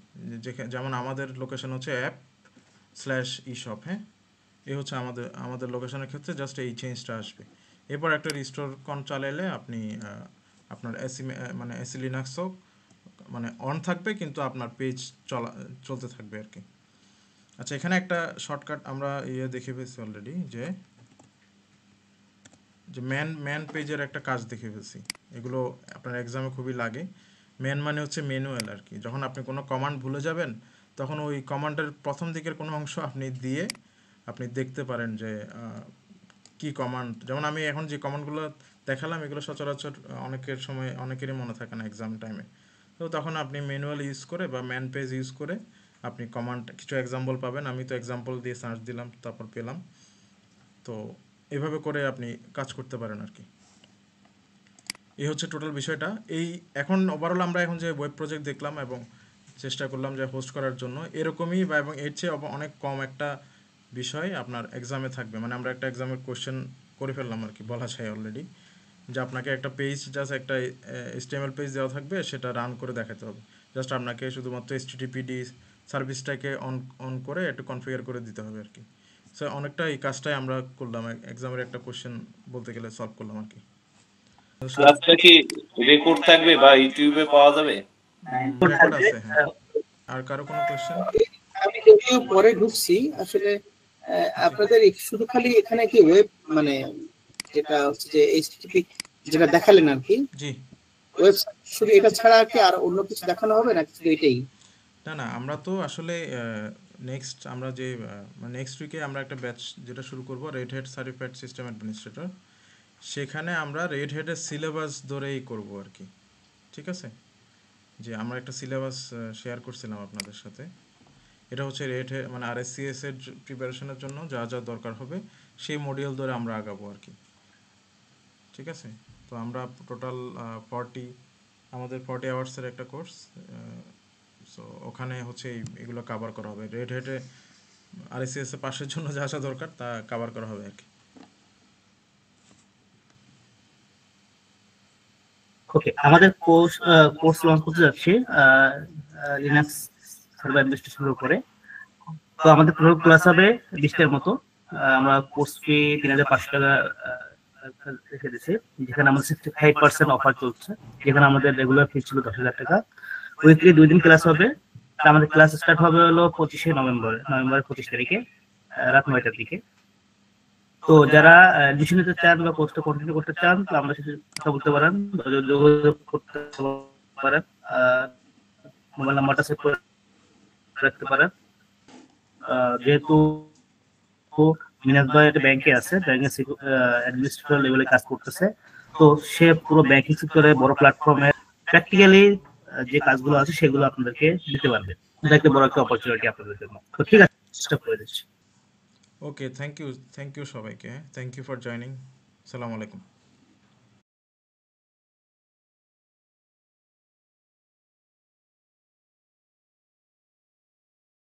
যেমন আমাদের লোকেশন হচ্ছে app/eShop। হ্যাঁ, এই হচ্ছে আমাদের লোকেশনের ক্ষেত্রে জাস্ট এই চেঞ্জটা আসবে। এরপর একটা রিস্টোর কন চালাইলে আপনি আপনার মানে এসি লিনাক্সও মানে অন থাকবে, কিন্তু আপনার পেজ চলতে থাকবে আর কি। আচ্ছা, এখানে একটা শর্টকাট আমরা দেখে ফেলছি অলরেডি, যে যে ম্যান পেজের একটা কাজ দেখে ফেলছি। এগুলো আপনার এক্সামে খুবই লাগে। ম্যান মানে হচ্ছে ম্যানুয়াল আর কি। যখন আপনি কোনো কমান্ড ভুলে যাবেন তখন ওই কমান্ডের প্রথম দিকের কোনো অংশ আপনি দিয়ে আপনি দেখতে পারেন যে কি কমান্ড। যেমন আমি এখন যে কমান্ডগুলো দেখালাম এগুলো সচরাচর অনেকের সময় অনেকেরই মনে থাকে না এক্সাম টাইমে। তো তখন আপনি ম্যানুয়াল ইউজ করে বা ম্যান পেজ ইউজ করে আপনি কমান্ড কিছু এক্সাম্পল পাবেন। আমি তো এক্সাম্পল দিয়ে সার্চ দিলাম, তারপর পেলাম। তো এভাবে করে আপনি কাজ করতে পারেন আর কি। এই হচ্ছে টোটাল বিষয়টা। এখন ওভারঅল আমরা এখন যে ওয়েব প্রজেক্ট দেখলাম এবং চেষ্টা করলাম যে হোস্ট করার জন্য, এরকমই বা এবং এর চেয়ে অনেক কম একটা বিষয় আপনার এক্সামে থাকবে। মানে আমরা একটা এক্সামের কোশ্চেন করে ফেললাম আর কি, বলা যায় অলরেডি, যে আপনাকে একটা পেজ জাস্ট একটা HTML পেজ দেওয়া থাকবে, সেটা রান করে দেখাতে হবে। জাস্ট আপনাকে শুধুমাত্র HTTPD সার্ভিসটাকে অন করে একটু কনফিগার করে দিতে হবে আর কি। সো অনেকটা এই কাজটাই আমরা করলাম, এক্সামের একটা কোশ্চেন বলতে গেলে সলভ করলাম আর কি। ক্লাসটা কি রেকর্ড থাকবে বা ইউটিউবে পাওয়া যাবে? রেকর্ড আছে, হ্যাঁ। আর কারো কোনো কোশ্চেন? আমি যদিও পরে ঢুকছি আসলে, আপনাদের শুধু খালি এখানে কি ওয়েব মানে যেটা হচ্ছে যে এইচটিটিপি যেটা দেখালেন আর কি, জি, ওয়েবসাইট শুধু এটা ছাড়া কি আর অন্য কিছু দেখানো হবে না, শুধু এটাই? না আমরা তো আসলে আমরা যে নেক্সট উইকে আমরা একটা ব্যাচ যেটা শুরু করব, red head certified system administrator. সেখানে আমরা রেড হেডের সিলেবাস ধরেই করব আর কি, ঠিক আছে। যে আমরা একটা সিলেবাস শেয়ার করছিলাম আপনাদের সাথে, এটা হচ্ছে রেট মানে আরএসসিএস এর প্রিপারেশনের জন্য যা যা দরকার হবে সেই মডিউল ধরে আমরা আগাবো আর কি। ঠিক আছে, তো আমরা টোটাল 40 আওয়ার্সের একটা কোর্স, সো ওখানে হচ্ছে এগুলো কভার করা হবে। রেড হেডে আরএসসিএস এর পাশের জন্য যা যা দরকার তা কভার করা হবে আর কি। ওকে, আমাদের কোর্স লঞ্চ করতে যাচ্ছি লিনাক্স সার্ভার অ্যাডমিনিস্ট্রেশনের উপরে। তো আমাদের পুরো ক্লাস হবে 20টার মতো। আমরা কোর্স ফি 3,500 টাকা রেখে দিয়েছি, যেখানে আমাদের 65% অফার চলছে, যেখানে আমাদের রেগুলার ফি ছিল 10,000 টাকা। উইকলি 2 দিন ক্লাস হবে। তা আমাদের ক্লাস স্টার্ট হবে হলো 25শে নভেম্বরের 25 তারিখে রাত 9টার দিকে। তো যারা অ্যাডমিশন নিতে চান বা কোর্সটা কন্টিনিউ করতে চান, তো আমাদের সাথে কথা বলতে পারেন, যোগাযোগ করতে পারেন। মোবাইল নাম্বারটা সেভ করে রাখতে পারেন। যেহেতু মিনাজ ভাই একটা ব্যাংকে আছে, ব্যাংকের অ্যাডমিনিস্ট্রেটর লেভেলে কাজ করতেছে, তো সে পুরো ব্যাংকিং সেক্টরে বড় প্ল্যাটফর্মে প্র্যাকটিক্যালি যে কাজগুলো আছে সেগুলো আপনাদেরকে দিতে পারবে। এটা একটা বড় একটা অপরচুনিটি আপনাদের জন্য। তো ঠিক আছে, স্টপ করে দিচ্ছি। ওকে, থ্যাংক ইউ সবাইকে, থ্যাংক ইউ ফর জয়নিং। আসসালামু আলাইকুম।